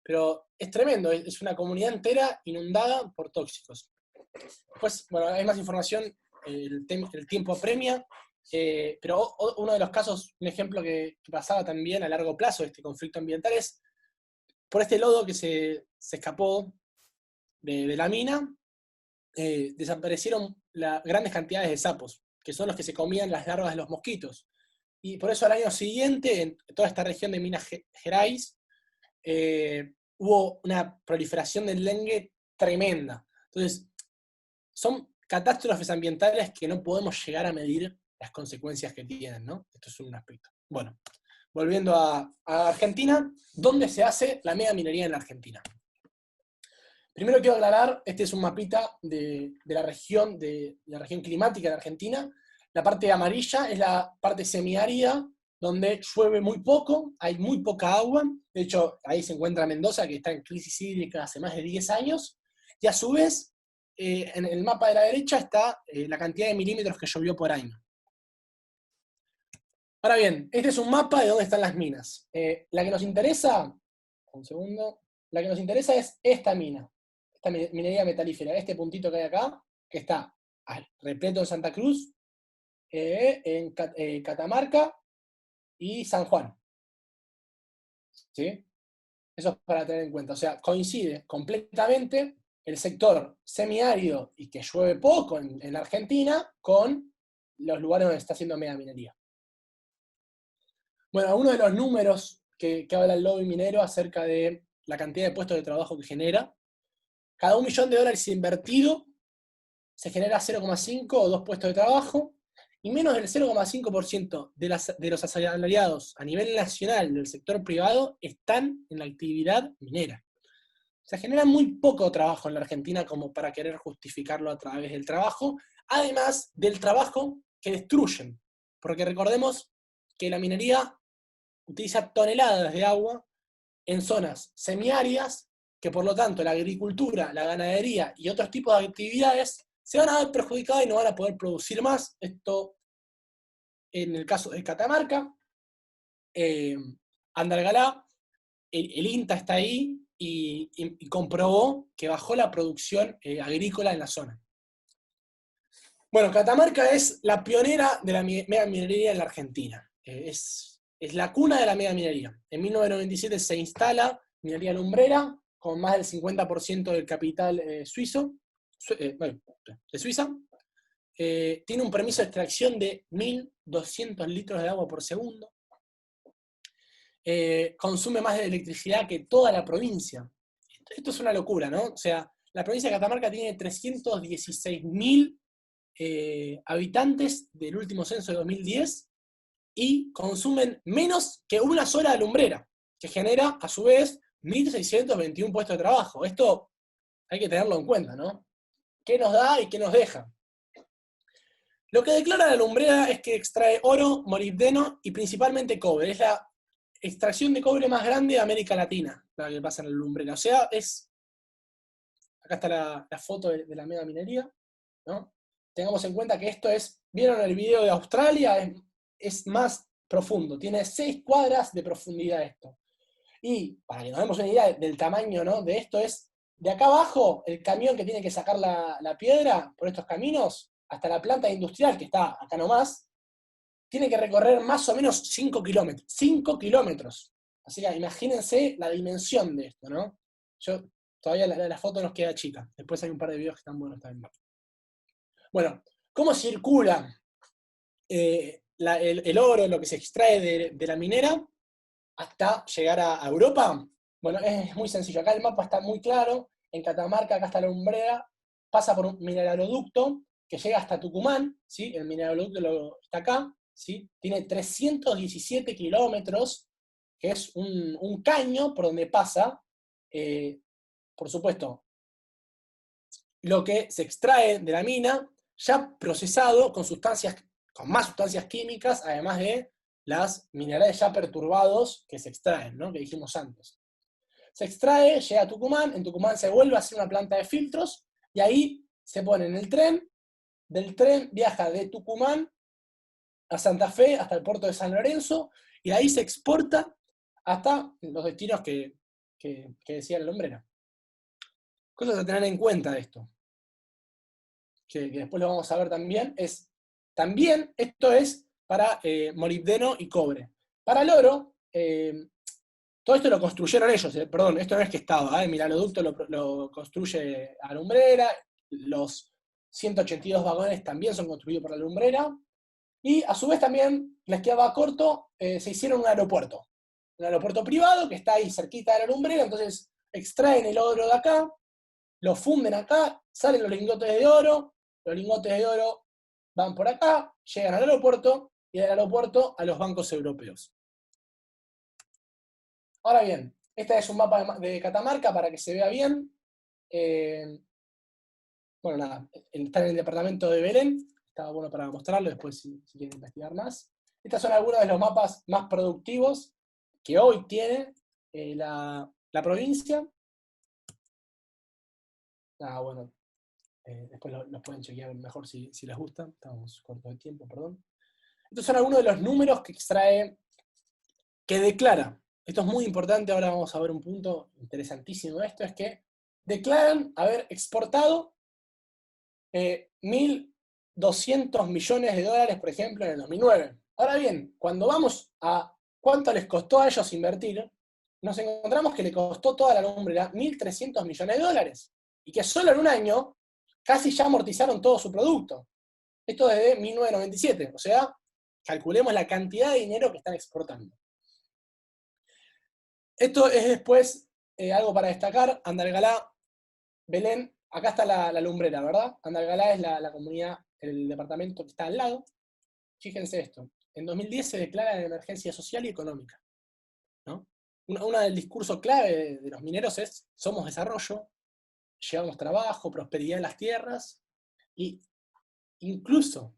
Pero es tremendo, es una comunidad entera inundada por tóxicos. Pues, bueno, hay más información, el tiempo apremia. Pero uno de los casos, un ejemplo que pasaba también a largo plazo de este conflicto ambiental es por este lodo que se escapó de la mina, desaparecieron grandes cantidades de sapos, que son los que se comían las larvas de los mosquitos. Y por eso al año siguiente, en toda esta región de Minas Gerais, hubo una proliferación del dengue tremenda. Entonces, son catástrofes ambientales que no podemos llegar a medir las consecuencias que tienen, ¿no? Esto es un aspecto. Bueno, volviendo a Argentina, ¿dónde se hace la megaminería en la Argentina? Primero quiero aclarar, este es un mapita de la región climática de Argentina. La parte amarilla es la parte semiárida, donde llueve muy poco, hay muy poca agua. De hecho, ahí se encuentra Mendoza, que está en crisis hídrica hace más de 10 años. Y a su vez, en el mapa de la derecha está la cantidad de milímetros que llovió por año. Ahora bien, este es un mapa de dónde están las minas. La que nos interesa, un segundo, la que nos interesa es esta mina, esta minería metalífera, este puntito que hay acá, que está repleto en Santa Cruz, en Catamarca y San Juan. ¿Sí? Eso es para tener en cuenta. O sea, coincide completamente el sector semiárido y que llueve poco en la Argentina con los lugares donde está haciendo megaminería. Bueno, uno de los números que habla el lobby minero acerca de la cantidad de puestos de trabajo que genera. Cada $1 millón invertido se genera 0,5 o 2 puestos de trabajo, y menos del 0,5% de los asalariados a nivel nacional del sector privado están en la actividad minera. Se genera muy poco trabajo en la Argentina como para querer justificarlo a través del trabajo, además del trabajo que destruyen. Porque recordemos que la minería utiliza toneladas de agua en zonas semiáridas, que por lo tanto la agricultura, la ganadería y otros tipos de actividades se van a ver perjudicadas y no van a poder producir más. Esto en el caso de Catamarca, Andalgalá, el INTA está ahí y comprobó que bajó la producción agrícola en la zona. Bueno, Catamarca es la pionera de la megaminería en la Argentina. Es la cuna de la megaminería. En 1997 se instala minería lumbrera, con más del 50% del capital suizo, de Suiza. Tiene un permiso de extracción de 1.200 litros de agua por segundo. Consume más de electricidad que toda la provincia. Esto es una locura, ¿no? O sea, la provincia de Catamarca tiene 316.000 habitantes del último censo de 2010 y consumen menos que una sola lumbrera, que genera, a su vez, 1.621 puestos de trabajo. Esto hay que tenerlo en cuenta, ¿no? ¿Qué nos da y qué nos deja? Lo que declara la lumbrera es que extrae oro, molibdeno y principalmente cobre. Es la extracción de cobre más grande de América Latina, la que pasa en la lumbrera. O sea, acá está la foto de la mega minería, ¿no? Tengamos en cuenta que esto ¿vieron el video de Australia? Es más profundo, tiene 6 cuadras de profundidad esto. Y para que nos demos una idea del tamaño, ¿no?, de esto, de acá abajo, el camión que tiene que sacar la piedra por estos caminos, hasta la planta industrial que está acá nomás, tiene que recorrer más o menos 5 kilómetros. 5 kilómetros. Así que imagínense la dimensión de esto, ¿no? Todavía la foto nos queda chica. Después hay un par de videos que están buenos también. Bueno, ¿cómo circula el oro, lo que se extrae de la minera, hasta llegar a Europa? Bueno, es muy sencillo. Acá el mapa está muy claro. En Catamarca, acá está la lumbrera, pasa por un mineraloducto que llega hasta Tucumán, ¿sí? El mineraloducto está acá, ¿sí? Tiene 317 kilómetros, que es un caño por donde pasa, por supuesto, lo que se extrae de la mina, ya procesado con más sustancias químicas, además de las minerales ya perturbados que se extraen, ¿no?, que dijimos antes. Se extrae, llega a Tucumán, en Tucumán se vuelve a hacer una planta de filtros, y ahí se pone en el tren, del tren viaja de Tucumán a Santa Fe, hasta el puerto de San Lorenzo, y de ahí se exporta hasta los destinos que decía la lumbrera. Cosas a tener en cuenta de esto, que después lo vamos a ver también, esto es para molibdeno y cobre. Para el oro, todo esto lo construyeron ellos, perdón, esto no es que estaba, el mineraloducto lo construye a lumbrera, los 182 vagones también son construidos por la lumbrera, y a su vez también les quedaba corto, se hicieron un aeropuerto privado que está ahí cerquita de la lumbrera, entonces extraen el oro de acá, lo funden acá, salen los lingotes de oro van por acá, llegan al aeropuerto, y del aeropuerto a los bancos europeos. Ahora bien, este es un mapa de Catamarca para que se vea bien. Bueno, nada, está en el departamento de Belén, estaba bueno para mostrarlo después si quieren investigar más. Estos son algunos de los mapas más productivos que hoy tiene la provincia. Bueno, después los pueden chequear mejor si les gusta, estamos cortos de tiempo, perdón. Estos son algunos de los números que extrae, que declara. Esto es muy importante, ahora vamos a ver un punto interesantísimo de esto, es que declaran haber exportado 1.200 millones de dólares, por ejemplo, en el 2009. Ahora bien, cuando vamos a cuánto les costó a ellos invertir, nos encontramos que le costó toda la lumbrera 1.300 millones de dólares, y que solo en un año casi ya amortizaron todo su producto. Esto desde 1997, o sea, calculemos la cantidad de dinero que están exportando. Esto es después algo para destacar, Andalgalá, Belén, acá está la lumbrera, ¿verdad? Andalgalá es la comunidad, el departamento que está al lado. Fíjense esto, en 2010 se declara de emergencia social y económica, ¿no? Una del discurso clave de los mineros es, somos desarrollo, llevamos trabajo, prosperidad en las tierras, y incluso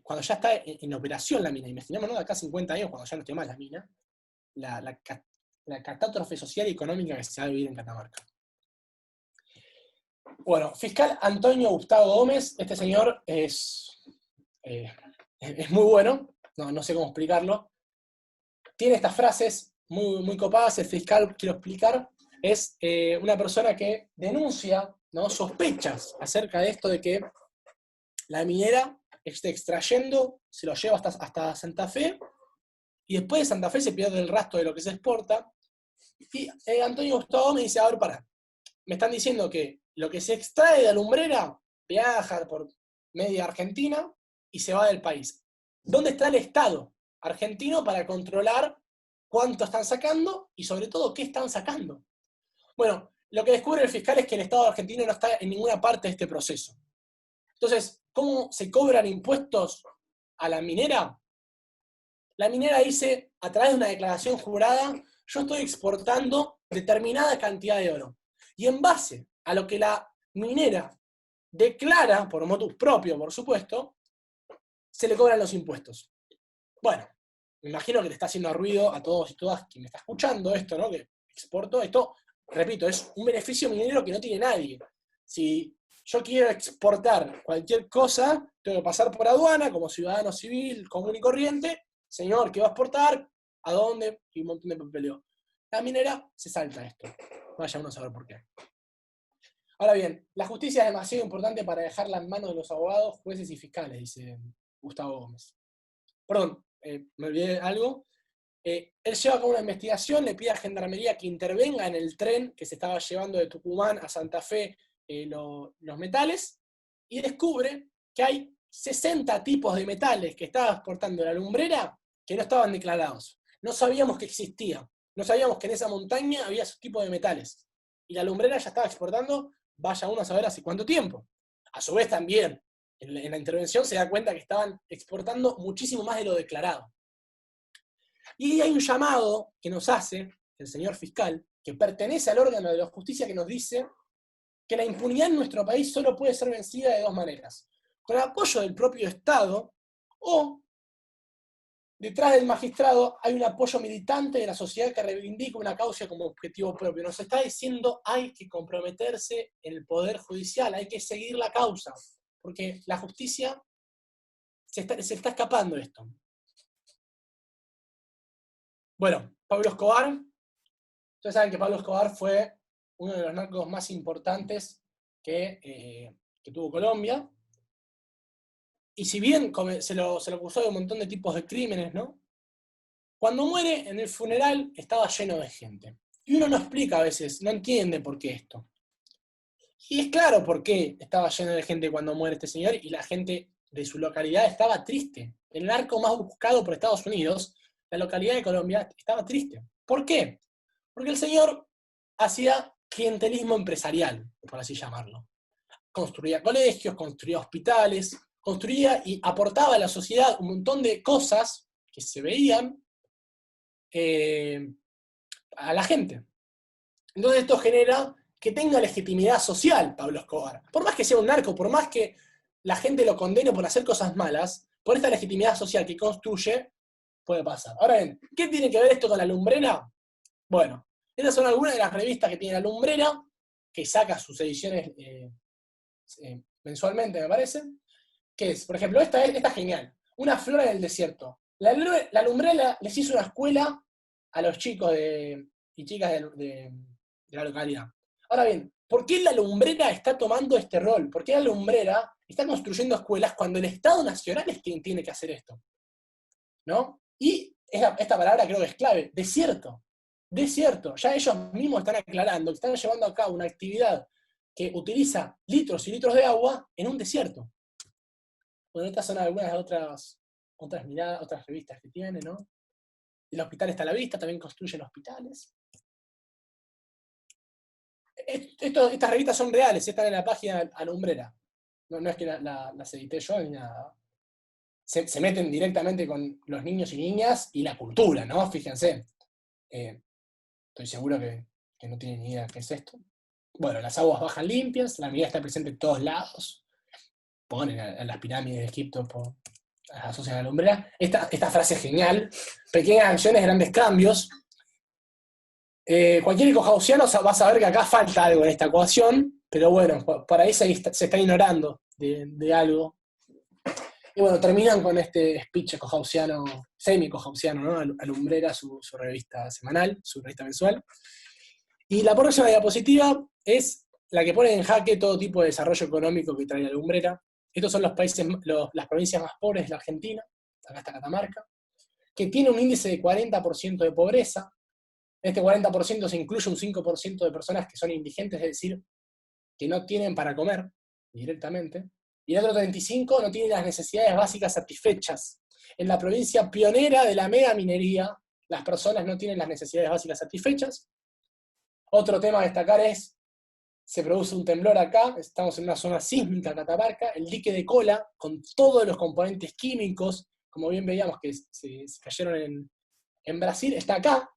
cuando ya está en operación la mina, imaginémonos de acá 50 años, cuando ya no esté más la mina, la catástrofe social y económica que se va a vivir en Catamarca. Bueno, fiscal Antonio Gustavo Gómez, este señor es muy bueno, no sé cómo explicarlo. Tiene estas frases muy copadas. El fiscal, quiero explicar, es una persona que denuncia, ¿no?, sospechas acerca de esto de que la minera esté extrayendo, se lo lleva hasta Santa Fe, y después de Santa Fe se pierde el rastro de lo que se exporta. Y Antonio Gustavo me dice, a ver, pará, me están diciendo que lo que se extrae de la lumbrera viaja por media Argentina y se va del país. ¿Dónde está el Estado argentino para controlar cuánto están sacando y sobre todo qué están sacando? Bueno, lo que descubre el fiscal es que el Estado argentino no está en ninguna parte de este proceso. Entonces, ¿cómo se cobran impuestos a la minera? La minera dice, a través de una declaración jurada, yo estoy exportando determinada cantidad de oro. Y en base a lo que la minera declara, por motus propio, por supuesto, se le cobran los impuestos. Bueno, me imagino que le está haciendo ruido a todos y todas quien me está escuchando esto, ¿no? Que exportó esto, repito, es un beneficio minero que no tiene nadie. Si yo quiero exportar cualquier cosa, tengo que pasar por aduana como ciudadano civil, común y corriente. Señor, ¿qué va a exportar? ¿A dónde? Y un montón de papeleo. La minera se salta esto. Vaya uno a saber por qué. Ahora bien, la justicia es demasiado importante para dejarla en manos de los abogados, jueces y fiscales, dice Gustavo Gómez. Perdón, me olvidé de algo. Él lleva a cabo una investigación, le pide a Gendarmería que intervenga en el tren que se estaba llevando de Tucumán a Santa Fe los metales, y descubre que hay 60 tipos de metales que estaba exportando la lumbrera que no estaban declarados. No sabíamos que existía, no sabíamos que en esa montaña había ese tipo de metales. Y la lumbrera ya estaba exportando, vaya uno a saber hace cuánto tiempo. A su vez también, en la intervención se da cuenta que estaban exportando muchísimo más de lo declarado. Y hay un llamado que nos hace el señor fiscal, que pertenece al órgano de la justicia, que nos dice que la impunidad en nuestro país solo puede ser vencida de dos maneras: con el apoyo del propio Estado, o detrás del magistrado hay un apoyo militante de la sociedad que reivindica una causa como objetivo propio. Nos está diciendo, hay que comprometerse en el Poder Judicial, hay que seguir la causa, porque la justicia se está escapando de esto. Bueno, Pablo Escobar. Ustedes saben que Pablo Escobar fue uno de los narcos más importantes que tuvo Colombia. Y si bien se lo acusó de un montón de tipos de crímenes, ¿no? Cuando muere, en el funeral estaba lleno de gente. Y uno no explica a veces, no entiende por qué esto. Y es claro por qué estaba lleno de gente cuando muere este señor, y la gente de su localidad estaba triste. El narco más buscado por Estados Unidos, la localidad de Colombia, estaba triste. ¿Por qué? Porque el señor hacía clientelismo empresarial, por así llamarlo. Construía colegios, construía hospitales, construía y aportaba a la sociedad un montón de cosas que se veían a la gente. Entonces esto genera que tenga legitimidad social Pablo Escobar. Por más que sea un narco, por más que la gente lo condene por hacer cosas malas, por esta legitimidad social que construye, puede pasar. Ahora bien, ¿qué tiene que ver esto con la lumbrera? Bueno, estas son algunas de las revistas que tiene la lumbrera, que saca sus ediciones mensualmente, me parece. Que es, por ejemplo, esta es genial. Una flora en el desierto. La lumbrera les hizo una escuela a los chicos y chicas de la localidad. Ahora bien, ¿por qué la lumbrera está tomando este rol? ¿Por qué la lumbrera está construyendo escuelas cuando el Estado Nacional es quien tiene que hacer esto? ¿No? Y esta palabra creo que es clave: desierto. Desierto. Ya ellos mismos están aclarando que están llevando a cabo una actividad que utiliza litros y litros de agua en un desierto. Bueno, estas son algunas de otras miradas, otras revistas que tiene, ¿no? El hospital está a la vista, también construyen hospitales. Estas revistas son reales, están en la página Alumbrera. No es que las edité yo ni nada. Se meten directamente con los niños y niñas y la cultura, ¿no? Fíjense. Estoy seguro que no tienen ni idea qué es esto. Bueno, las aguas bajan limpias, la minería está presente en todos lados. Ponen a las pirámides de Egipto, asocian a la lumbrera. Esta frase es genial. Pequeñas acciones, grandes cambios. Cualquier ecojausiano va a saber que acá falta algo en esta ecuación, pero bueno, por ahí se está ignorando de algo. Y bueno, terminan con este speech ecojausiano, semi-ecojausiano, ¿no? Alumbrera, su revista semanal, su revista mensual. Y la próxima diapositiva es la que pone en jaque todo tipo de desarrollo económico que trae la Alumbrera. Estos son las provincias más pobres de la Argentina, acá está Catamarca, que tiene un índice de 40% de pobreza. En este 40% se incluye un 5% de personas que son indigentes, es decir, que no tienen para comer directamente, y el otro 35% no tiene las necesidades básicas satisfechas. En la provincia pionera de la megaminería, las personas no tienen las necesidades básicas satisfechas. Otro tema a destacar es, se produce un temblor acá, estamos en una zona sísmica, Catamarca, el dique de Cola, con todos los componentes químicos, como bien veíamos que se cayeron en Brasil, está acá.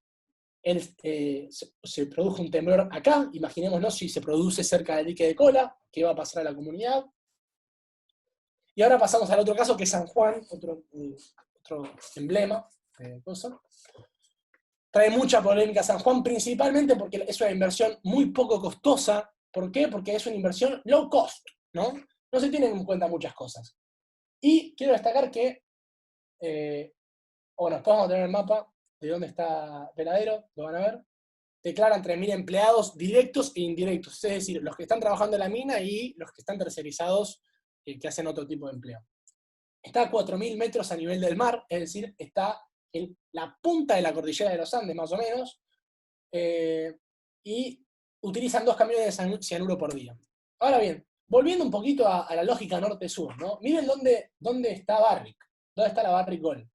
Se produjo un temblor acá, imaginémonos si se produce cerca del dique de Cola, qué va a pasar a la comunidad. Y ahora pasamos al otro caso, que es San Juan, otro emblema de cosa. Trae mucha polémica San Juan, principalmente porque es una inversión muy poco costosa. ¿Por qué? Porque es una inversión low cost, ¿no? No se tienen en cuenta muchas cosas. Y quiero destacar que, bueno, después vamos a tener el mapa de dónde está Veladero, lo van a ver. Declaran 3.000 empleados directos e indirectos, es decir, los que están trabajando en la mina y los que están tercerizados, que hacen otro tipo de empleo. Está a 4.000 metros a nivel del mar, es decir, está en la punta de la cordillera de los Andes, más o menos, y utilizan 2 camiones de cianuro por día. Ahora bien, volviendo un poquito a la lógica norte-sur, ¿no? Miren dónde está Barrick, dónde está la Barrick Gold.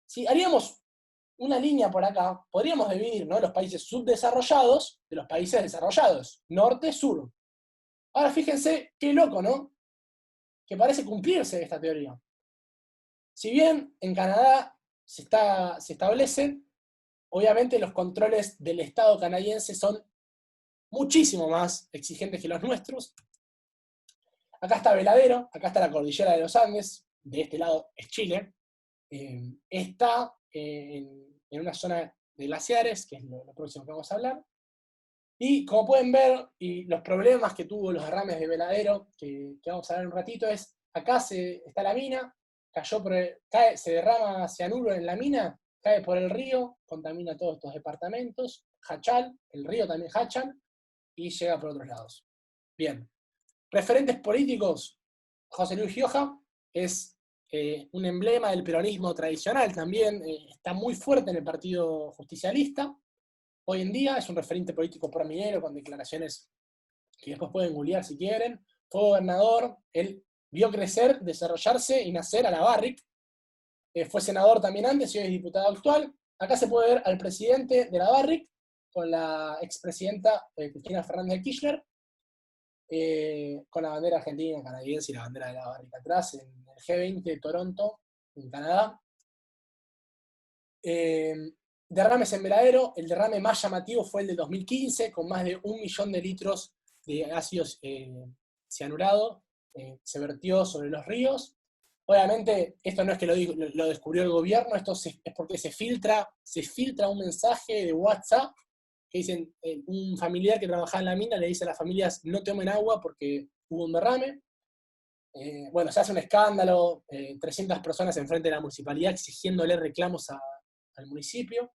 Si haríamos una línea por acá, podríamos dividir, ¿no?, los países subdesarrollados de los países desarrollados, norte-sur. Ahora fíjense qué loco, ¿no? Que parece cumplirse esta teoría. Si bien en Canadá se establecen, obviamente los controles del Estado canadiense son muchísimo más exigentes que los nuestros. Acá está Veladero, acá está la cordillera de los Andes, de este lado es Chile. Está en una zona de glaciares, que es lo próximo que vamos a hablar. Y como pueden ver, y los problemas que tuvo los derrames de Veladero, que vamos a ver un ratito, es acá está la mina, se derrama cianuro en la mina, cae por el río, contamina todos estos departamentos, Hachal, el río también Hachal, y llega por otros lados. Bien. Referentes políticos, José Luis Gioja es un emblema del peronismo tradicional también, está muy fuerte en el partido justicialista. Hoy en día es un referente político prominero con declaraciones que después pueden googlear si quieren. Fue gobernador, él vio crecer, desarrollarse y nacer a la Barrick. Fue senador también antes y hoy es diputado actual. Acá se puede ver al presidente de la Barrick con la expresidenta Cristina Fernández de Kirchner, con la bandera argentina, canadiense y la bandera de la Barrick atrás, en el G20 de Toronto, en Canadá. Derrames en Veladero, el derrame más llamativo fue el de 2015, con más de 1 millón de litros de ácido cianurado, se vertió sobre los ríos. Obviamente, esto no es que lo descubrió el gobierno, esto es porque se filtra un mensaje de WhatsApp, que dicen, un familiar que trabajaba en la mina le dice a las familias, no tomen agua porque hubo un derrame. Bueno, se hace un escándalo, 300 personas enfrente de la municipalidad exigiéndole reclamos al municipio.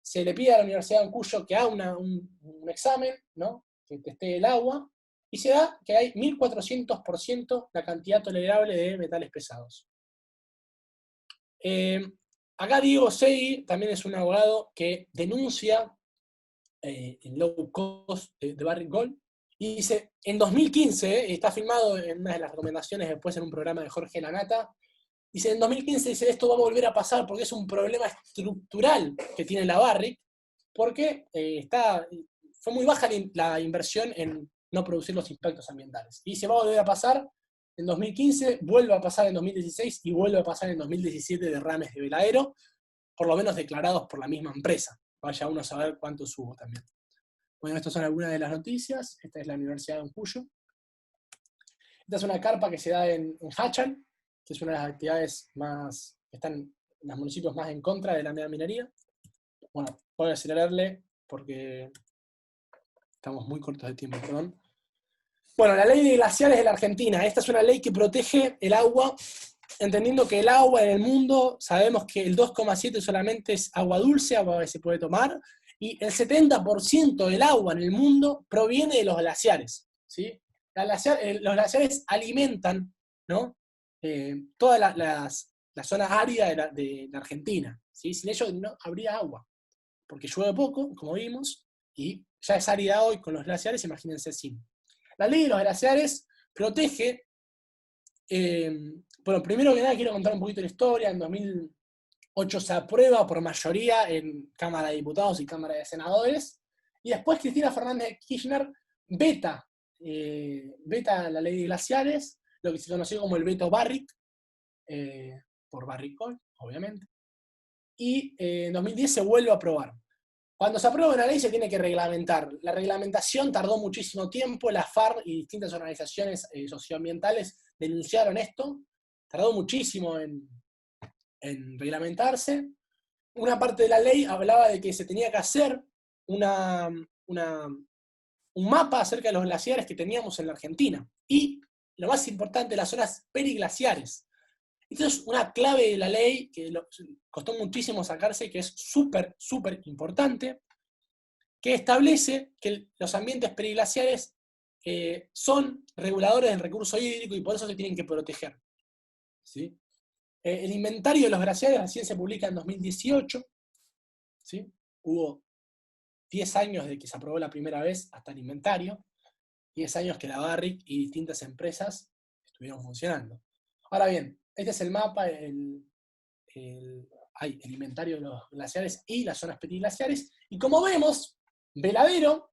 Se le pide a la Universidad de Cuyo que haga un examen, ¿no?, que teste el agua, y se da que hay 1400% la cantidad tolerable de metales pesados. Acá Diego Segui también es un abogado que denuncia el low cost de Barrick Gold, y dice, en 2015, está filmado en una de las recomendaciones después en un programa de Jorge Lanata, dice, en 2015 dice, esto va a volver a pasar porque es un problema estructural que tiene la Barrick, porque fue muy baja la inversión en no producir los impactos ambientales. Y se va a volver a pasar en 2015, vuelve a pasar en 2016 y vuelve a pasar en 2017 derrames de veladero, por lo menos declarados por la misma empresa. Vaya uno a saber cuántos hubo también. Bueno, estas son algunas de las noticias. Esta es la Universidad de Uncuyo. Esta es una carpa que se da en Hachal, que es una de las actividades más, que están en los municipios más en contra de la megaminería. Bueno, voy a acelerarle porque estamos muy cortos de tiempo, perdón. Bueno, la ley de glaciares de la Argentina. Esta es una ley que protege el agua, entendiendo que el agua en el mundo, sabemos que el 2,7 solamente es agua dulce, agua que se puede tomar, y el 70% del agua en el mundo proviene de los glaciares, ¿sí? Los glaciares alimentan, ¿no? Toda la zona árida de la Argentina, ¿sí? Sin ellos no habría agua, porque llueve poco, como vimos, y ya es árida hoy con los glaciares, imagínense sin. La ley de los glaciares protege, bueno, primero que nada quiero contar un poquito de la historia. En 2008 se aprueba por mayoría en Cámara de Diputados y Cámara de Senadores, y después Cristina Fernández de Kirchner veta la ley de glaciares, lo que se conoció como el veto Barrick, por Barricol, obviamente, y en 2010 se vuelve a aprobar. Cuando se aprueba una ley se tiene que reglamentar. La reglamentación tardó muchísimo tiempo, la FARC y distintas organizaciones socioambientales denunciaron esto, tardó muchísimo en reglamentarse. Una parte de la ley hablaba de que se tenía que hacer un mapa acerca de los glaciares que teníamos en la Argentina, y lo más importante, las zonas periglaciares. Esto es una clave de la ley que costó muchísimo sacarse, que es súper, súper importante, que establece que los ambientes periglaciares son reguladores del recurso hídrico y por eso se tienen que proteger, ¿sí? El inventario de los glaciares recién se publica en 2018, ¿sí? Hubo 10 años de que se aprobó la primera vez hasta el inventario, 10 años que la Barrick y distintas empresas estuvieron funcionando. Ahora bien, este es el mapa, el inventario de los glaciares y las zonas periglaciares, y como vemos, Veladero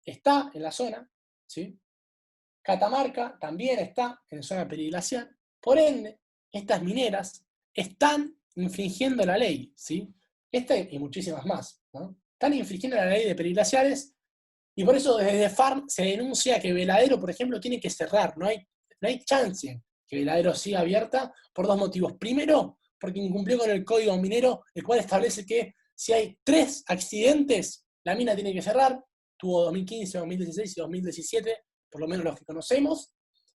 está en la zona, ¿sí? Catamarca también está en zona periglacial, por ende, estas mineras están infringiendo la ley, ¿sí? Esta y muchísimas más, ¿no? Están infringiendo la ley de periglaciares, y por eso desde FARM se denuncia que Veladero, por ejemplo, tiene que cerrar, no hay chance que Veladero siga abierta por dos motivos. Primero, porque incumplió con el código minero, el cual establece que si hay 3 accidentes, la mina tiene que cerrar. Tuvo 2015, 2016 y 2017, por lo menos los que conocemos.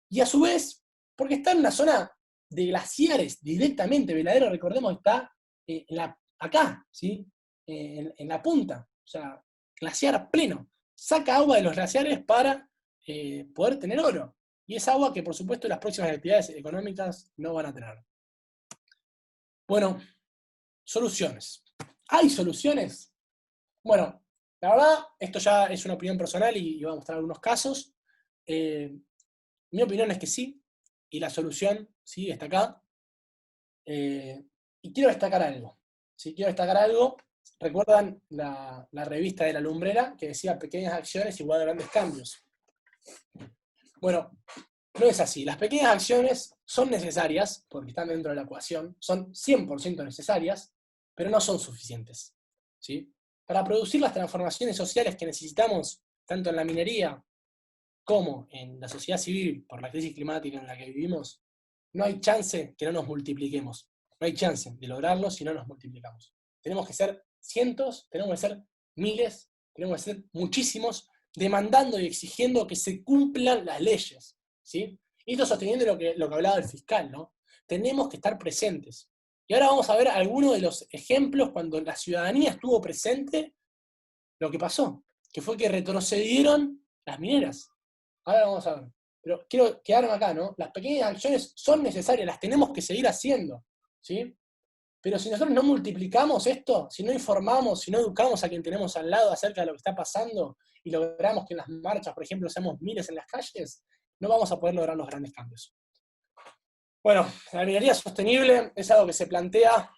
Y a su vez, porque está en una zona de glaciares directamente. Veladero, recordemos, está acá, ¿sí? En la punta, o sea, glaciar pleno. Saca agua de los glaciares para poder tener oro. Y es agua que, por supuesto, las próximas actividades económicas no van a tener. Bueno, soluciones. ¿Hay soluciones? Bueno, la verdad, esto ya es una opinión personal y voy a mostrar algunos casos. Mi opinión es que sí, y la solución sí está acá. Y quiero destacar algo. ¿Sí? Quiero destacar algo. ¿Recuerdan la revista de La Lumbrera que decía pequeñas acciones igual a grandes cambios? Bueno, no es así. Las pequeñas acciones son necesarias, porque están dentro de la ecuación, son 100% necesarias, pero no son suficientes, ¿sí? Para producir las transformaciones sociales que necesitamos, tanto en la minería como en la sociedad civil, por la crisis climática en la que vivimos, no hay chance que no nos multipliquemos. No hay chance de lograrlo si no nos multiplicamos. Tenemos que ser cientos, tenemos que ser miles, tenemos que ser muchísimos, demandando y exigiendo que se cumplan las leyes, ¿sí? Y esto sosteniendo lo que hablaba el fiscal, ¿no? Tenemos que estar presentes. Y ahora vamos a ver algunos de los ejemplos cuando la ciudadanía estuvo presente, lo que pasó, que fue que retrocedieron las mineras. Ahora vamos a ver. Pero quiero quedarme acá, ¿no? Las pequeñas acciones son necesarias, las tenemos que seguir haciendo, ¿sí? Pero si nosotros no multiplicamos esto, si no informamos, si no educamos a quien tenemos al lado acerca de lo que está pasando, y logramos que en las marchas, por ejemplo, seamos miles en las calles, no vamos a poder lograr los grandes cambios. Bueno, la minería sostenible es algo que se plantea,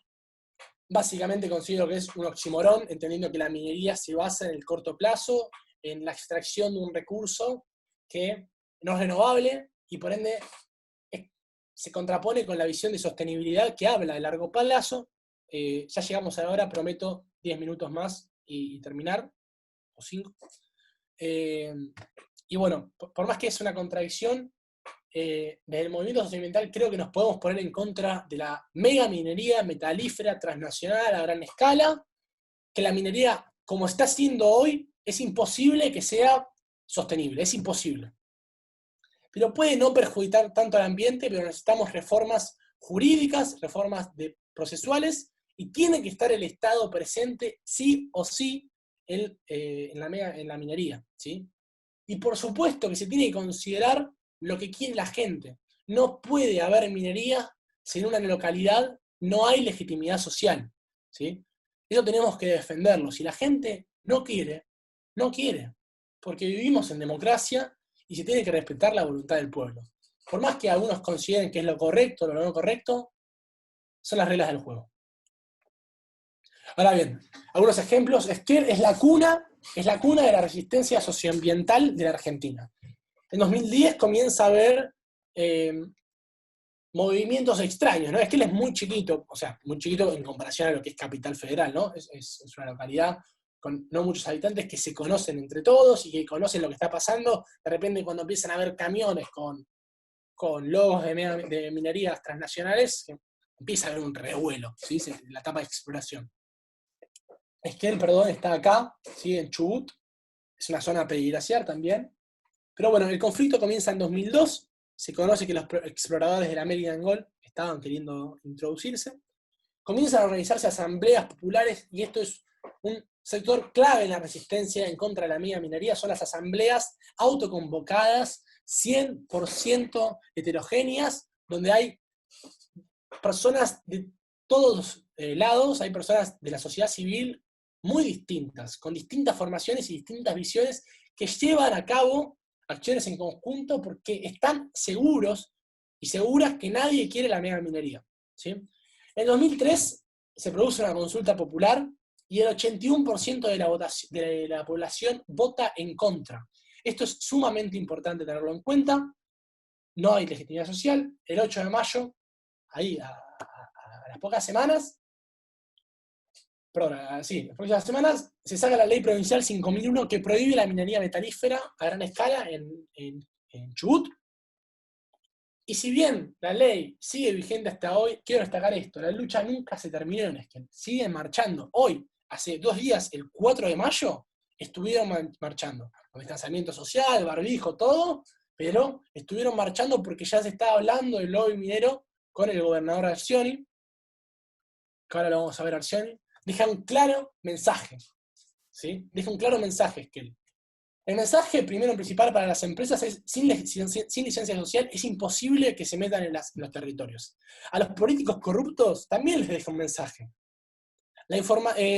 básicamente considero que es un oxímoron, entendiendo que la minería se basa en el corto plazo, en la extracción de un recurso que no es renovable y por ende se contrapone con la visión de sostenibilidad que habla de largo plazo. Ya llegamos a la hora, prometo 10 minutos más y terminar, o 5. Y bueno, por más que es una contradicción, desde el movimiento socioambiental creo que nos podemos poner en contra de la mega minería metalífera transnacional a gran escala, que la minería, como está siendo hoy, es imposible que sea sostenible, es imposible. Pero puede no perjudicar tanto al ambiente, pero necesitamos reformas jurídicas, reformas procesuales, y tiene que estar el Estado presente sí o sí en la minería, ¿sí? Y por supuesto que se tiene que considerar lo que quiere la gente. No puede haber minería si en una localidad no hay legitimidad social, ¿sí? Eso tenemos que defenderlo. Si la gente no quiere, no quiere. Porque vivimos en democracia y se tiene que respetar la voluntad del pueblo. Por más que algunos consideren que es lo correcto o lo no correcto, son las reglas del juego. Ahora bien, algunos ejemplos. Esquel es la cuna de la resistencia socioambiental de la Argentina. En 2010 comienza a haber movimientos extraños, ¿no? Esquel es muy chiquito, o sea, muy chiquito en comparación a lo que es Capital Federal, ¿no? Es una localidad con no muchos habitantes que se conocen entre todos y que conocen lo que está pasando. De repente cuando empiezan a haber camiones con logos de minerías transnacionales, empieza a haber un revuelo, ¿sí? La etapa de exploración. Esquel, perdón, está acá, ¿sí? En Chubut, es una zona pediglaciar también. Pero bueno, el conflicto comienza en 2002, se conoce que los exploradores de la American Gold estaban queriendo introducirse. Comienzan a organizarse asambleas populares, y esto es un sector clave en la resistencia en contra de la mega minería, son las asambleas autoconvocadas, 100% heterogéneas, donde hay personas de todos lados, hay personas de la sociedad civil muy distintas, con distintas formaciones y distintas visiones, que llevan a cabo acciones en conjunto porque están seguros y seguras que nadie quiere la mega minería, ¿sí? En 2003 se produce una consulta popular y el 81% de la población vota en contra. Esto es sumamente importante tenerlo en cuenta. No hay legitimidad social. El 8 de mayo, ahí a las pocas semanas, las próximas semanas, se saca la ley provincial 5001 que prohíbe la minería metalífera a gran escala en Chubut. Y si bien la ley sigue vigente hasta hoy, quiero destacar esto: la lucha nunca se terminó en Esquel, siguen marchando. Hoy, hace 2 días, el 4 de mayo, estuvieron marchando, con distanciamiento social, barbijo, todo, pero estuvieron marchando porque ya se estaba hablando del lobby minero con el gobernador Arcioni, que ahora lo vamos a ver. Arcioni deja un claro mensaje, ¿sí? Deja un claro mensaje, Esquel. El mensaje primero y principal para las empresas es: sin licencia social es imposible que se metan en los territorios. A los políticos corruptos también les deja un mensaje.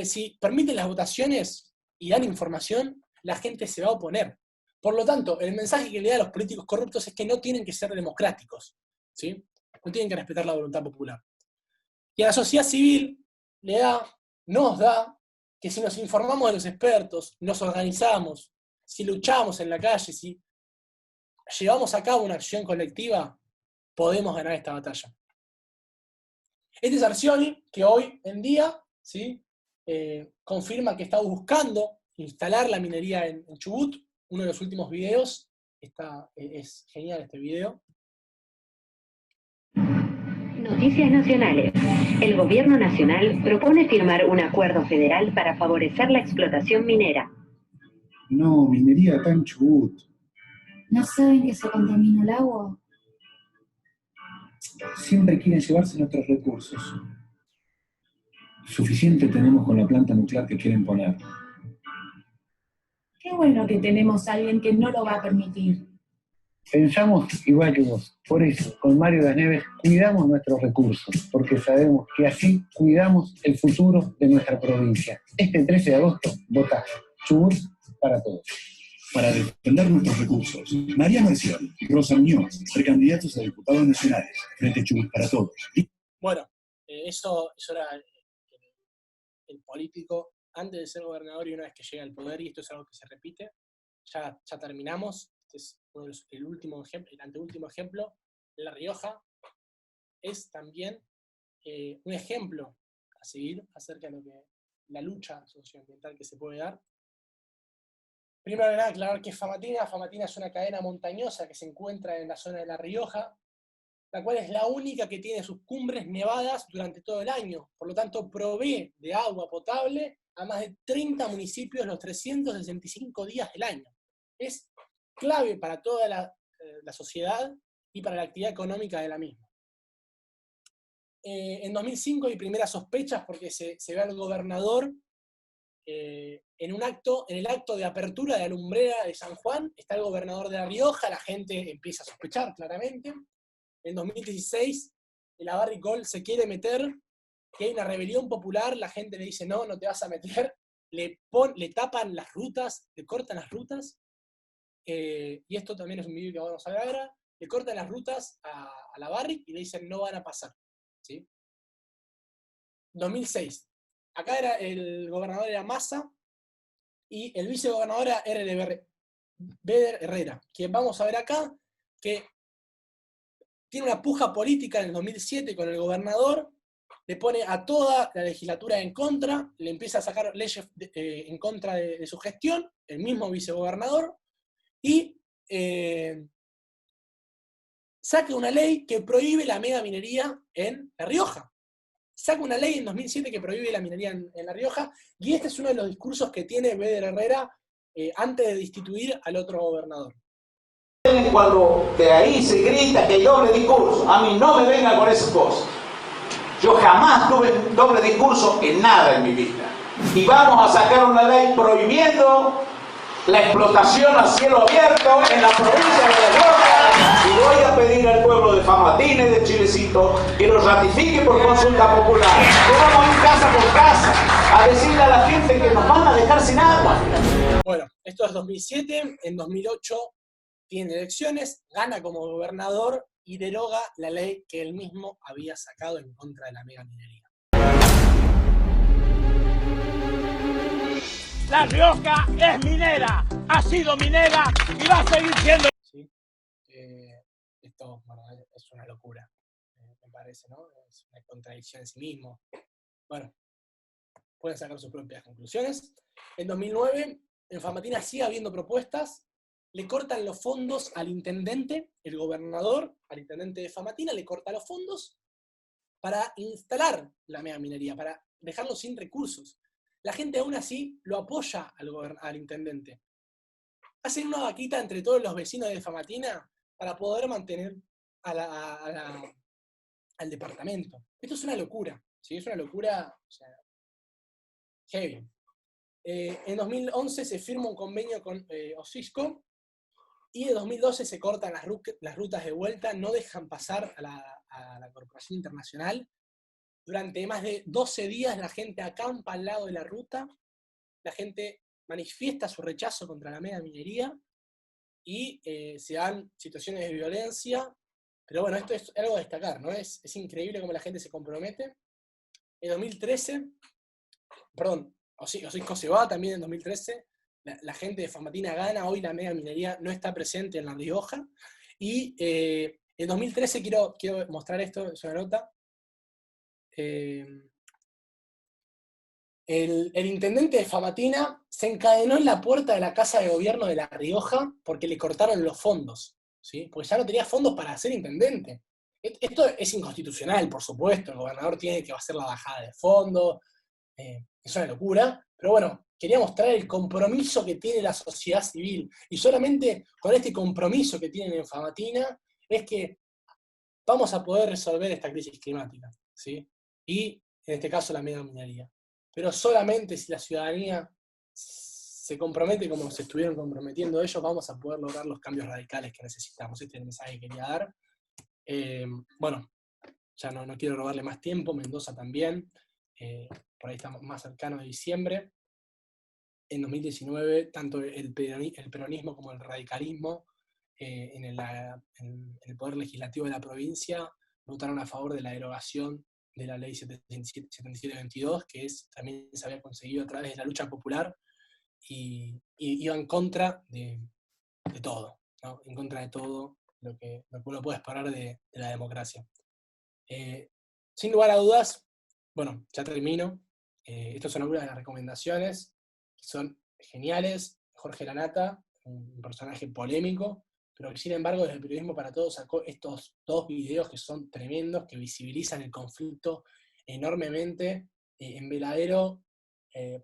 Si permiten las votaciones y dan información, la gente se va a oponer. Por lo tanto, el mensaje que le da a los políticos corruptos es que no tienen que ser democráticos, ¿sí? No tienen que respetar la voluntad popular. Y a la sociedad civil nos da que si nos informamos de los expertos, nos organizamos, si luchamos en la calle, si llevamos a cabo una acción colectiva, podemos ganar esta batalla. Este es Arcioni, que hoy en día, ¿sí? Confirma que está buscando instalar la minería en Chubut. Uno de los últimos videos, es genial este video. Noticias nacionales. El gobierno nacional propone firmar un acuerdo federal para favorecer la explotación minera. No, minería acá en Chubut. ¿No saben que se contamina el agua? Siempre quieren llevarse nuestros recursos. Suficiente tenemos con la planta nuclear que quieren poner. Qué bueno que tenemos a alguien que no lo va a permitir. Pensamos igual que vos. Por eso, con Mario Das Neves, cuidamos nuestros recursos, porque sabemos que así cuidamos el futuro de nuestra provincia. Este 13 de agosto, vota Chubut para todos. Para defender nuestros recursos, Mariano Arcioni y Rosa Muñoz, precandidatos a diputados nacionales, Frente Chubut para todos. Bueno, eso era el político antes de ser gobernador y una vez que llega al poder, y esto es algo que se repite. ya terminamos. Este es el último ejemplo, el anteúltimo ejemplo. La Rioja es también un ejemplo a seguir acerca de lo que la lucha socioambiental que se puede dar. Primero de nada, aclarar qué es Famatina. Famatina es una cadena montañosa que se encuentra en la zona de La Rioja, la cual es la única que tiene sus cumbres nevadas durante todo el año. Por lo tanto, provee de agua potable a más de 30 municipios los 365 días del año. Es clave para toda la sociedad y para la actividad económica de la misma. En 2005 hay primeras sospechas porque se ve al gobernador en el acto de apertura de la lumbrera de San Juan. Está el gobernador de La Rioja, la gente empieza a sospechar claramente. En 2016 el Abarricol se quiere meter, que hay una rebelión popular, la gente le dice no, no te vas a meter, le tapan las rutas, le cortan las rutas, y esto también es un video que vamos a ver ahora, le cortan las rutas a la Barrick y le dicen no van a pasar. ¿Sí? 2006. Acá el gobernador era Massa y el vicegobernador era Beder Herrera, quien vamos a ver acá, que tiene una puja política en el 2007 con el gobernador, le pone a toda la legislatura en contra, le empieza a sacar leyes en contra de su gestión, el mismo vicegobernador, y saca una ley que prohíbe la mega minería en La Rioja. Saca una ley en 2007 que prohíbe la minería en La Rioja, y este es uno de los discursos que tiene Beder Herrera antes de destituir al otro gobernador. Cuando de ahí se grita que hay doble discurso, a mí no me venga con esas cosas. Yo jamás tuve doble discurso en nada en mi vida. Y vamos a sacar una ley prohibiendo la explotación a cielo abierto en la provincia de La Rioja, y voy a pedir al pueblo de Famatina y de Chilecito que lo ratifique por consulta popular. Que vamos a ir casa por casa a decirle a la gente que nos van a dejar sin agua. Bueno, esto es 2007, en 2008 tiene elecciones, gana como gobernador y deroga la ley que él mismo había sacado en contra de la mega minería. La Rioja es minera, ha sido minera y va a seguir siendo. ¿Sí? Esto, bueno, es una locura, me parece, ¿no? Es una contradicción en sí mismo. Bueno, pueden sacar sus propias conclusiones. En 2009, en Famatina sigue habiendo propuestas, le cortan los fondos al intendente, el gobernador, al intendente de Famatina, le corta los fondos para instalar la mega minería, para dejarlo sin recursos. La gente aún así lo apoya al intendente. Hacen una vaquita entre todos los vecinos de Famatina para poder mantener al departamento. Esto es una locura, ¿sí? Es una locura, o sea, heavy. En 2011 se firma un convenio con Osisco, y en 2012 se cortan las rutas de vuelta, no dejan pasar a la Corporación Internacional. Durante más de 12 días la gente acampa al lado de la ruta, la gente manifiesta su rechazo contra la mega minería, y se dan situaciones de violencia, pero bueno, esto es algo a destacar, ¿no? Es increíble cómo la gente se compromete. En 2013, perdón, Osisco se va también en 2013, la gente de Famatina gana, hoy la mega minería no está presente en La Rioja, y en 2013 quiero mostrar esto, es una nota. El intendente de Famatina se encadenó en la puerta de la Casa de Gobierno de La Rioja porque le cortaron los fondos, ¿sí? Porque ya no tenía fondos para ser intendente. Esto es inconstitucional, por supuesto, el gobernador tiene que hacer la bajada de fondos, es una locura, pero bueno, quería mostrar el compromiso que tiene la sociedad civil, y solamente con este compromiso que tienen en Famatina es que vamos a poder resolver esta crisis climática, ¿sí? Y en este caso la mega minería. Pero solamente si la ciudadanía se compromete como se estuvieron comprometiendo ellos, vamos a poder lograr los cambios radicales que necesitamos. Este es el mensaje que quería dar. Bueno, ya no quiero robarle más tiempo, Mendoza también, por ahí estamos más cercanos de diciembre. En 2019, tanto el peronismo como el radicalismo en el Poder Legislativo de la provincia votaron a favor de la derogación de la ley 7722, que también se había conseguido a través de la lucha popular, iba en contra de todo, ¿no? En contra de todo lo que uno puede esperar de la democracia. Sin lugar a dudas, bueno, ya termino. Estas son algunas de las recomendaciones, que son geniales. Jorge Lanata, un personaje polémico, pero que sin embargo desde el Periodismo para Todos sacó estos 2 videos que son tremendos, que visibilizan el conflicto enormemente. En Veladero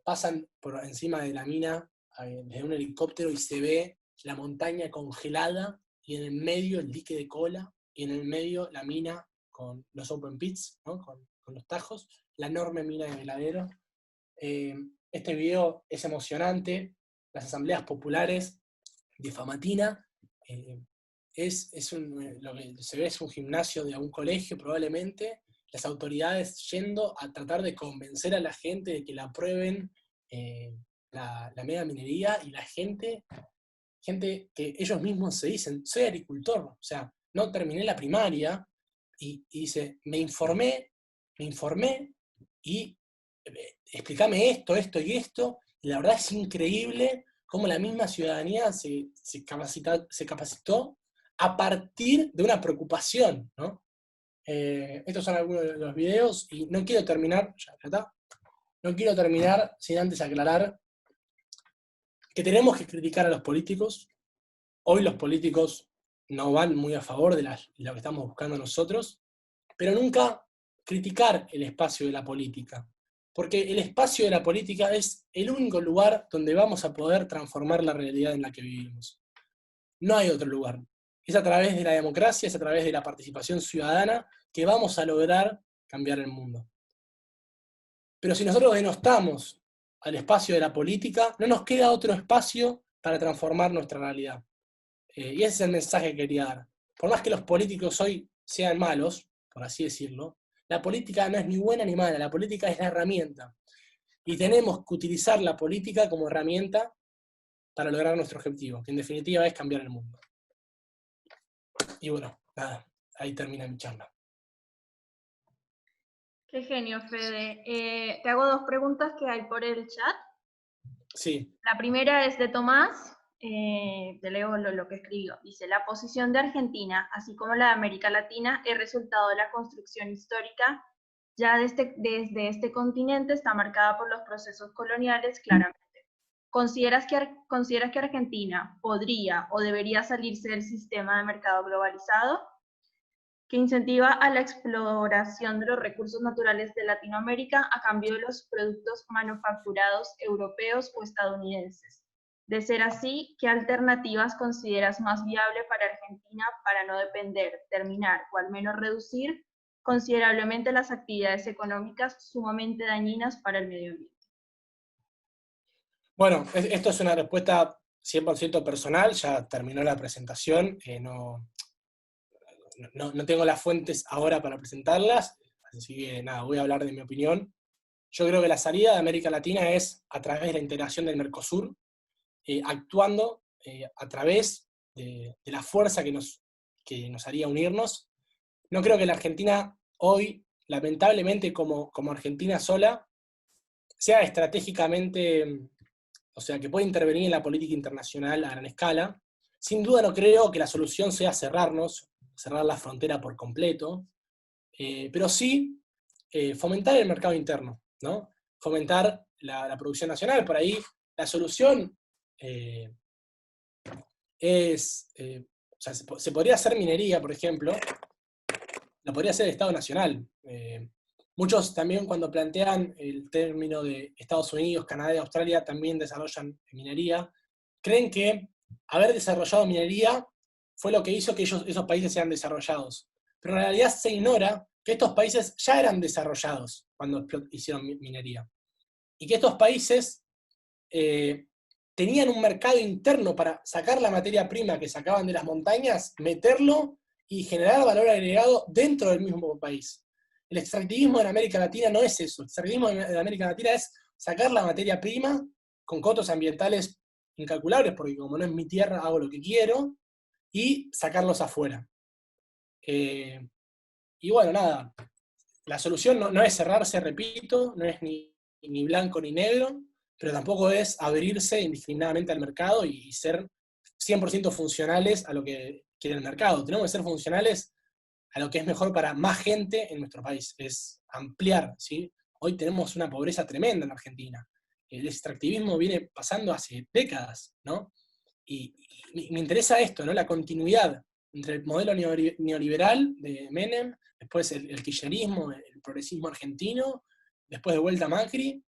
pasan por encima de la mina desde un helicóptero y se ve la montaña congelada y en el medio el dique de cola y en el medio la mina con los open pits, ¿no? con los tajos, la enorme mina de Veladero. Este video es emocionante. Las asambleas populares de Famatina lo que se ve es un gimnasio de algún colegio probablemente, las autoridades yendo a tratar de convencer a la gente de que la aprueben la mega minería, y la gente que ellos mismos se dicen, soy agricultor, o sea, no terminé la primaria, y dice, me informé, y explícame esto y esto, y la verdad es increíble cómo la misma ciudadanía se capacitó a partir de una preocupación, ¿no? Estos son algunos de los videos, y no quiero terminar, no quiero terminar sin antes aclarar que tenemos que criticar a los políticos. Hoy los políticos no van muy a favor de lo que estamos buscando nosotros, pero nunca criticar el espacio de la política, porque el espacio de la política es el único lugar donde vamos a poder transformar la realidad en la que vivimos. No hay otro lugar. Es a través de la democracia, es a través de la participación ciudadana que vamos a lograr cambiar el mundo. Pero si nosotros denostamos al espacio de la política, no nos queda otro espacio para transformar nuestra realidad. Y ese es el mensaje que quería dar. Por más que los políticos hoy sean malos, por así decirlo, la política no es ni buena ni mala, la política es la herramienta. Y tenemos que utilizar la política como herramienta para lograr nuestro objetivo, que en definitiva es cambiar el mundo. Y bueno, nada, ahí termina mi charla. Qué genio, Fede. Te hago 2 preguntas que hay por el chat. Sí. La primera es de Tomás. Te leo lo que escribió. Dice, la posición de Argentina, así como la de América Latina, es resultado de la construcción histórica. Ya desde este continente está marcada por los procesos coloniales, claramente. ¿Consideras que Argentina podría o debería salirse del sistema de mercado globalizado, que incentiva a la exploración de los recursos naturales de Latinoamérica a cambio de los productos manufacturados europeos o estadounidenses? De ser así, ¿qué alternativas consideras más viable para Argentina para no depender, terminar o al menos reducir considerablemente las actividades económicas sumamente dañinas para el medio ambiente? Bueno, esto es una respuesta 100% personal, ya terminó la presentación, no tengo las fuentes ahora para presentarlas, así que nada, voy a hablar de mi opinión. Yo creo que la salida de América Latina es a través de la integración del Mercosur, actuando a través de la fuerza que nos haría unirnos. No creo que la Argentina hoy, lamentablemente como Argentina sola, sea estratégicamente, o sea, que pueda intervenir en la política internacional a gran escala. Sin duda no creo que la solución sea cerrar la frontera por completo, pero sí fomentar el mercado interno, ¿no? Fomentar la producción nacional. Por ahí la solución o sea, se podría hacer minería, por ejemplo, la podría hacer el Estado Nacional. Muchos también cuando plantean el término de Estados Unidos, Canadá y Australia también desarrollan minería, creen que haber desarrollado minería fue lo que hizo que esos países sean desarrollados. Pero en realidad se ignora que estos países ya eran desarrollados cuando hicieron minería. Y que estos países tenían un mercado interno para sacar la materia prima que sacaban de las montañas, meterlo y generar valor agregado dentro del mismo país. El extractivismo en América Latina no es eso. El extractivismo en América Latina es sacar la materia prima con costos ambientales incalculables, porque como no es mi tierra, hago lo que quiero, y sacarlos afuera. Y bueno, nada, la solución no es cerrarse, repito, no es ni blanco ni negro, pero tampoco es abrirse indiscriminadamente al mercado y ser 100% funcionales a lo que quiere el mercado. Tenemos que ser funcionales a lo que es mejor para más gente en nuestro país, es ampliar, ¿sí? Hoy tenemos una pobreza tremenda en Argentina. El extractivismo viene pasando hace décadas, ¿no? Y me interesa esto, ¿no? La continuidad entre el modelo neoliberal de Menem, después el kirchnerismo, el progresismo argentino, después de vuelta Macri,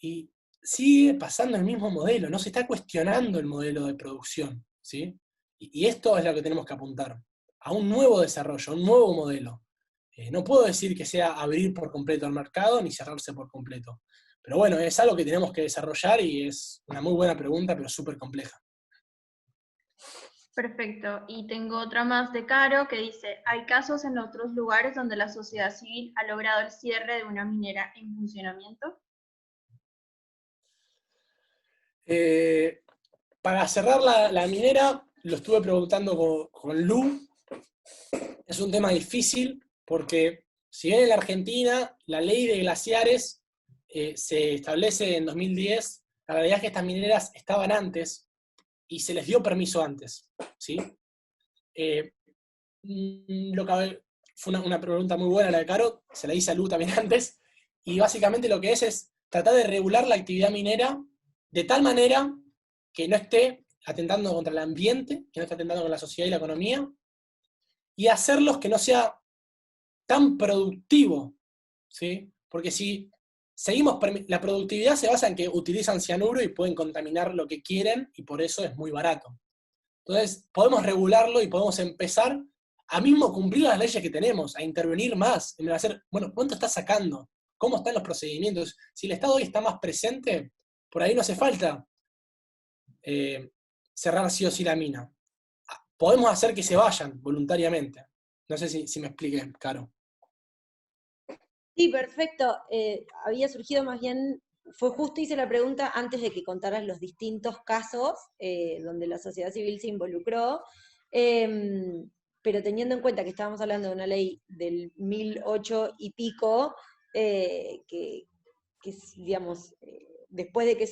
y sigue pasando el mismo modelo, no se está cuestionando el modelo de producción, ¿sí? Y esto es lo que tenemos que apuntar, a un nuevo desarrollo, a un nuevo modelo. No puedo decir que sea abrir por completo el mercado ni cerrarse por completo. Pero bueno, es algo que tenemos que desarrollar y es una muy buena pregunta, pero súper compleja. Perfecto. Y tengo otra más de Caro que dice, ¿hay casos en otros lugares donde la sociedad civil ha logrado el cierre de una minera en funcionamiento? Para cerrar la minera, lo estuve preguntando con Lu. Es un tema difícil porque si bien en la Argentina la ley de glaciares se establece en 2010, la realidad es que estas mineras estaban antes y se les dio permiso antes, ¿sí? Fue una pregunta muy buena la de Caro, se la hice a Lu también antes, y básicamente lo que es tratar de regular la actividad minera de tal manera que no esté atentando contra el ambiente, que no esté atentando contra la sociedad y la economía, y hacerlos que no sea tan productivo, ¿sí? Porque si seguimos, la productividad se basa en que utilizan cianuro y pueden contaminar lo que quieren, y por eso es muy barato. Entonces, podemos regularlo y podemos empezar a mismo cumplir las leyes que tenemos, a intervenir más, en hacer, bueno, ¿cuánto está sacando? ¿Cómo están los procedimientos? Si el Estado hoy está más presente, por ahí no hace falta cerrar sí o sí la mina. Podemos hacer que se vayan voluntariamente. No sé si me expliqué, Caro. Sí, perfecto. Había surgido más bien, fue justo hice la pregunta antes de que contaras los distintos casos donde la sociedad civil se involucró, pero teniendo en cuenta que estábamos hablando de una ley del 1008 y pico, que digamos, después de que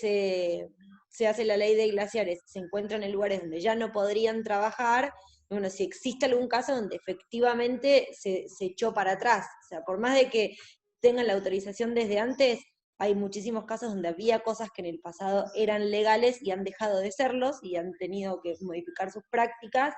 se hace la ley de glaciares, se encuentran en lugares donde ya no podrían trabajar. Bueno, si existe algún caso donde efectivamente se echó para atrás, o sea, por más de que tengan la autorización desde antes, hay muchísimos casos donde había cosas que en el pasado eran legales y han dejado de serlos y han tenido que modificar sus prácticas.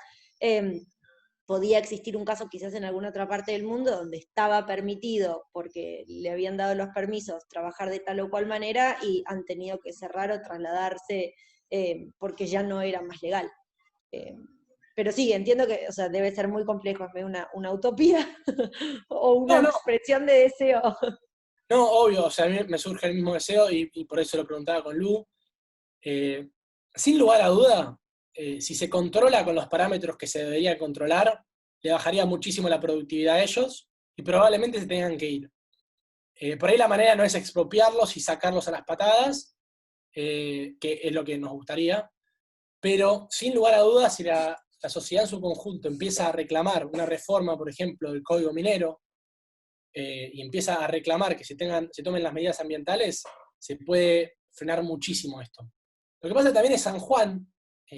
Podía existir un caso quizás en alguna otra parte del mundo donde estaba permitido, porque le habían dado los permisos, trabajar de tal o cual manera y han tenido que cerrar o trasladarse porque ya no era más legal. Pero sí, entiendo que, o sea, debe ser muy complejo, es una utopía o una expresión de deseo. No, obvio, o sea, a mí me surge el mismo deseo y por eso lo preguntaba con Lu. Sin lugar a duda, si se controla con los parámetros que se debería controlar, le bajaría muchísimo la productividad a ellos y probablemente se tengan que ir. Por ahí la manera no es expropiarlos y sacarlos a las patadas, que es lo que nos gustaría, pero sin lugar a dudas, si la sociedad en su conjunto empieza a reclamar una reforma, por ejemplo, del Código Minero, y empieza a reclamar que se tomen las medidas ambientales, se puede frenar muchísimo esto. Lo que pasa también es San Juan,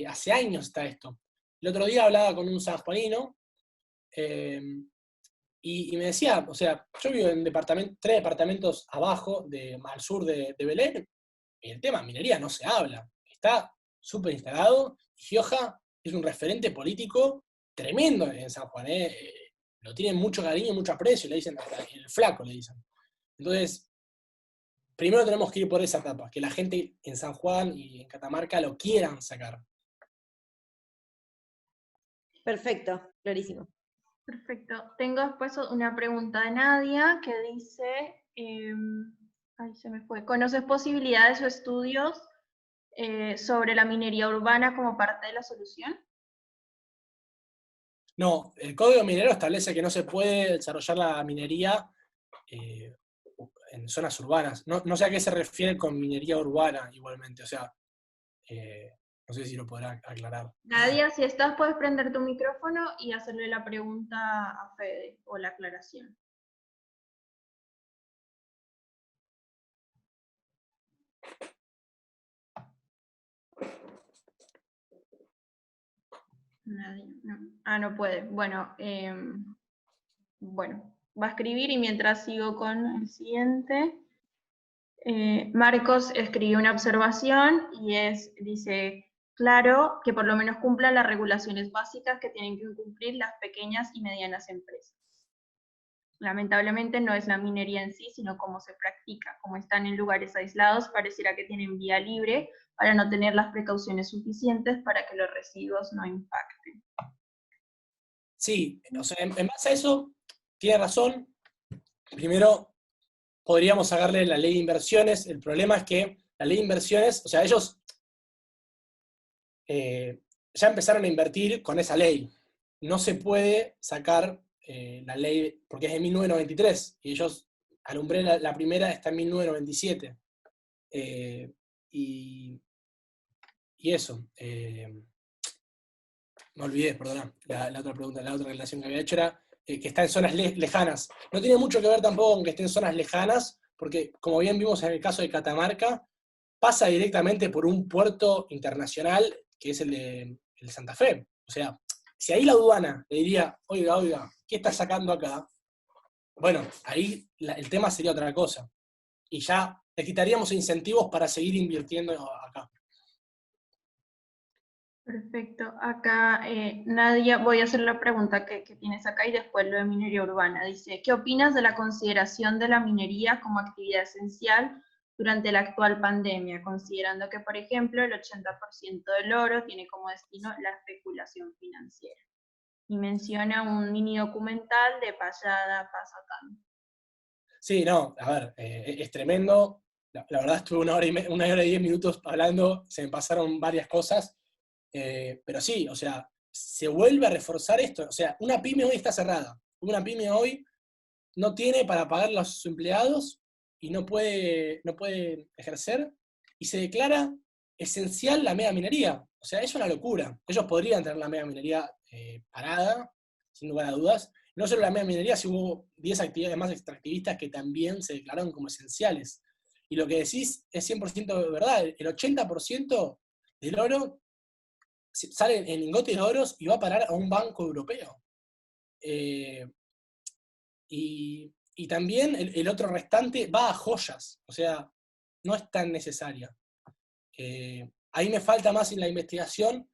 hace años está esto. El otro día hablaba con un sanjuanino, y me decía, o sea, yo vivo en 3 departamentos abajo, al sur de Belén, y el tema minería no se habla. Está súper instalado, y Gioja es un referente político tremendo en San Juan, lo tienen mucho cariño y mucho aprecio, le dicen hasta el flaco, le dicen. Entonces, primero tenemos que ir por esa etapa, que la gente en San Juan y en Catamarca lo quieran sacar. Perfecto, clarísimo. Perfecto. Tengo después una pregunta de Nadia que dice, ay, se me fue. ¿Conoces posibilidades o estudios sobre la minería urbana como parte de la solución? No, el Código Minero establece que no se puede desarrollar la minería en zonas urbanas. No sé a qué se refiere con minería urbana igualmente, o sea, no sé si lo podrá aclarar. Nadia, si estás, puedes prender tu micrófono y hacerle la pregunta a Fede, o la aclaración. Nadie, no. Ah, no puede. Bueno, bueno, va a escribir y mientras sigo con el siguiente. Marcos escribió una observación y dice, claro, que por lo menos cumplan las regulaciones básicas que tienen que cumplir las pequeñas y medianas empresas. Lamentablemente no es la minería en sí, sino cómo se practica. Como están en lugares aislados, pareciera que tienen vía libre para no tener las precauciones suficientes para que los residuos no impacten. Sí, o sea, en base a eso, tiene razón. Primero, podríamos sacarle la ley de inversiones. El problema es que la ley de inversiones, o sea, ellos ya empezaron a invertir con esa ley. No se puede sacar la ley, porque es de 1993, y ellos alumbré la primera está en 1997. Y eso. Me olvidé, perdona, la otra pregunta, la otra relación que había hecho era que está en zonas lejanas. No tiene mucho que ver tampoco con que esté en zonas lejanas, porque como bien vimos en el caso de Catamarca, pasa directamente por un puerto internacional, que es el de Santa Fe. O sea, si ahí la aduana le diría, oiga, ¿qué está sacando acá? Bueno, ahí el tema sería otra cosa. Y ya le quitaríamos incentivos para seguir invirtiendo acá. Perfecto. Acá, Nadia, voy a hacer la pregunta que tienes acá y después lo de minería urbana. Dice, ¿qué opinas de la consideración de la minería como actividad esencial durante la actual pandemia, considerando que, por ejemplo, el 80% del oro tiene como destino la especulación financiera? Y menciona un mini documental de Payada Pasatán. Sí, no, a ver, es tremendo. La verdad estuve una hora y 10 minutos hablando, se me pasaron varias cosas. Pero sí, o sea, se vuelve a reforzar esto. O sea, una pyme hoy está cerrada. Una pyme hoy no tiene para pagar a sus empleados y no puede ejercer, y se declara esencial la mega minería. O sea, es una locura. Ellos podrían tener la mega minería parada, sin lugar a dudas. No solo la mega minería, si hubo 10 actividades más extractivistas que también se declararon como esenciales. Y lo que decís es 100% verdad. El 80% del oro sale en lingotes de oro y va a parar a un banco europeo. Y también el otro restante va a joyas, o sea, no es tan necesaria. Ahí me falta más en la investigación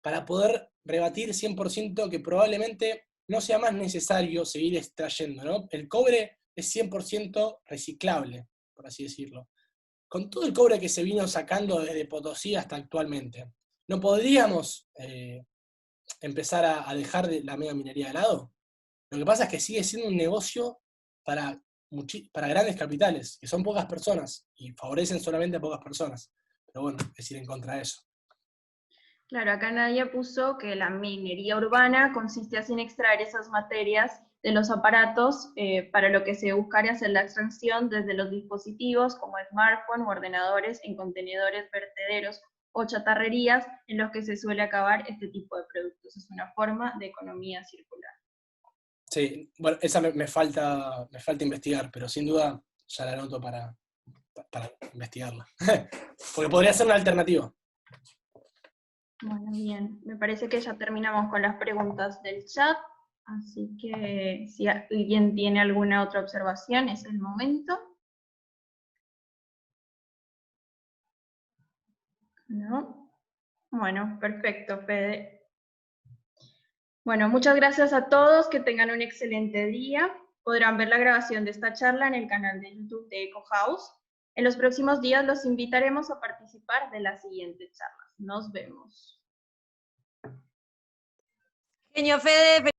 para poder rebatir 100% que probablemente no sea más necesario seguir extrayendo, ¿no? El cobre es 100% reciclable, por así decirlo. Con todo el cobre que se vino sacando desde Potosí hasta actualmente, ¿no podríamos empezar a dejar la mega minería de lado? Lo que pasa es que sigue siendo un negocio para grandes capitales, que son pocas personas, y favorecen solamente a pocas personas. Pero bueno, es ir en contra de eso. Claro, acá Nadia puso que la minería urbana consiste así en extraer esas materias de los aparatos para lo que se buscaría hacer la extracción desde los dispositivos como smartphones o ordenadores en contenedores vertederos o chatarrerías en los que se suele acabar este tipo de productos. Es una forma de economía circular. Sí, bueno, esa me falta investigar, pero sin duda ya la anoto para investigarla. Porque podría ser una alternativa. Bueno, bien. Me parece que ya terminamos con las preguntas del chat, así que si alguien tiene alguna otra observación, es el momento. ¿No? Bueno, perfecto, Fede. Bueno, muchas gracias a todos, que tengan un excelente día. Podrán ver la grabación de esta charla en el canal de YouTube de EcoHouse. En los próximos días los invitaremos a participar de las siguientes charlas. Nos vemos. Genio, Fede.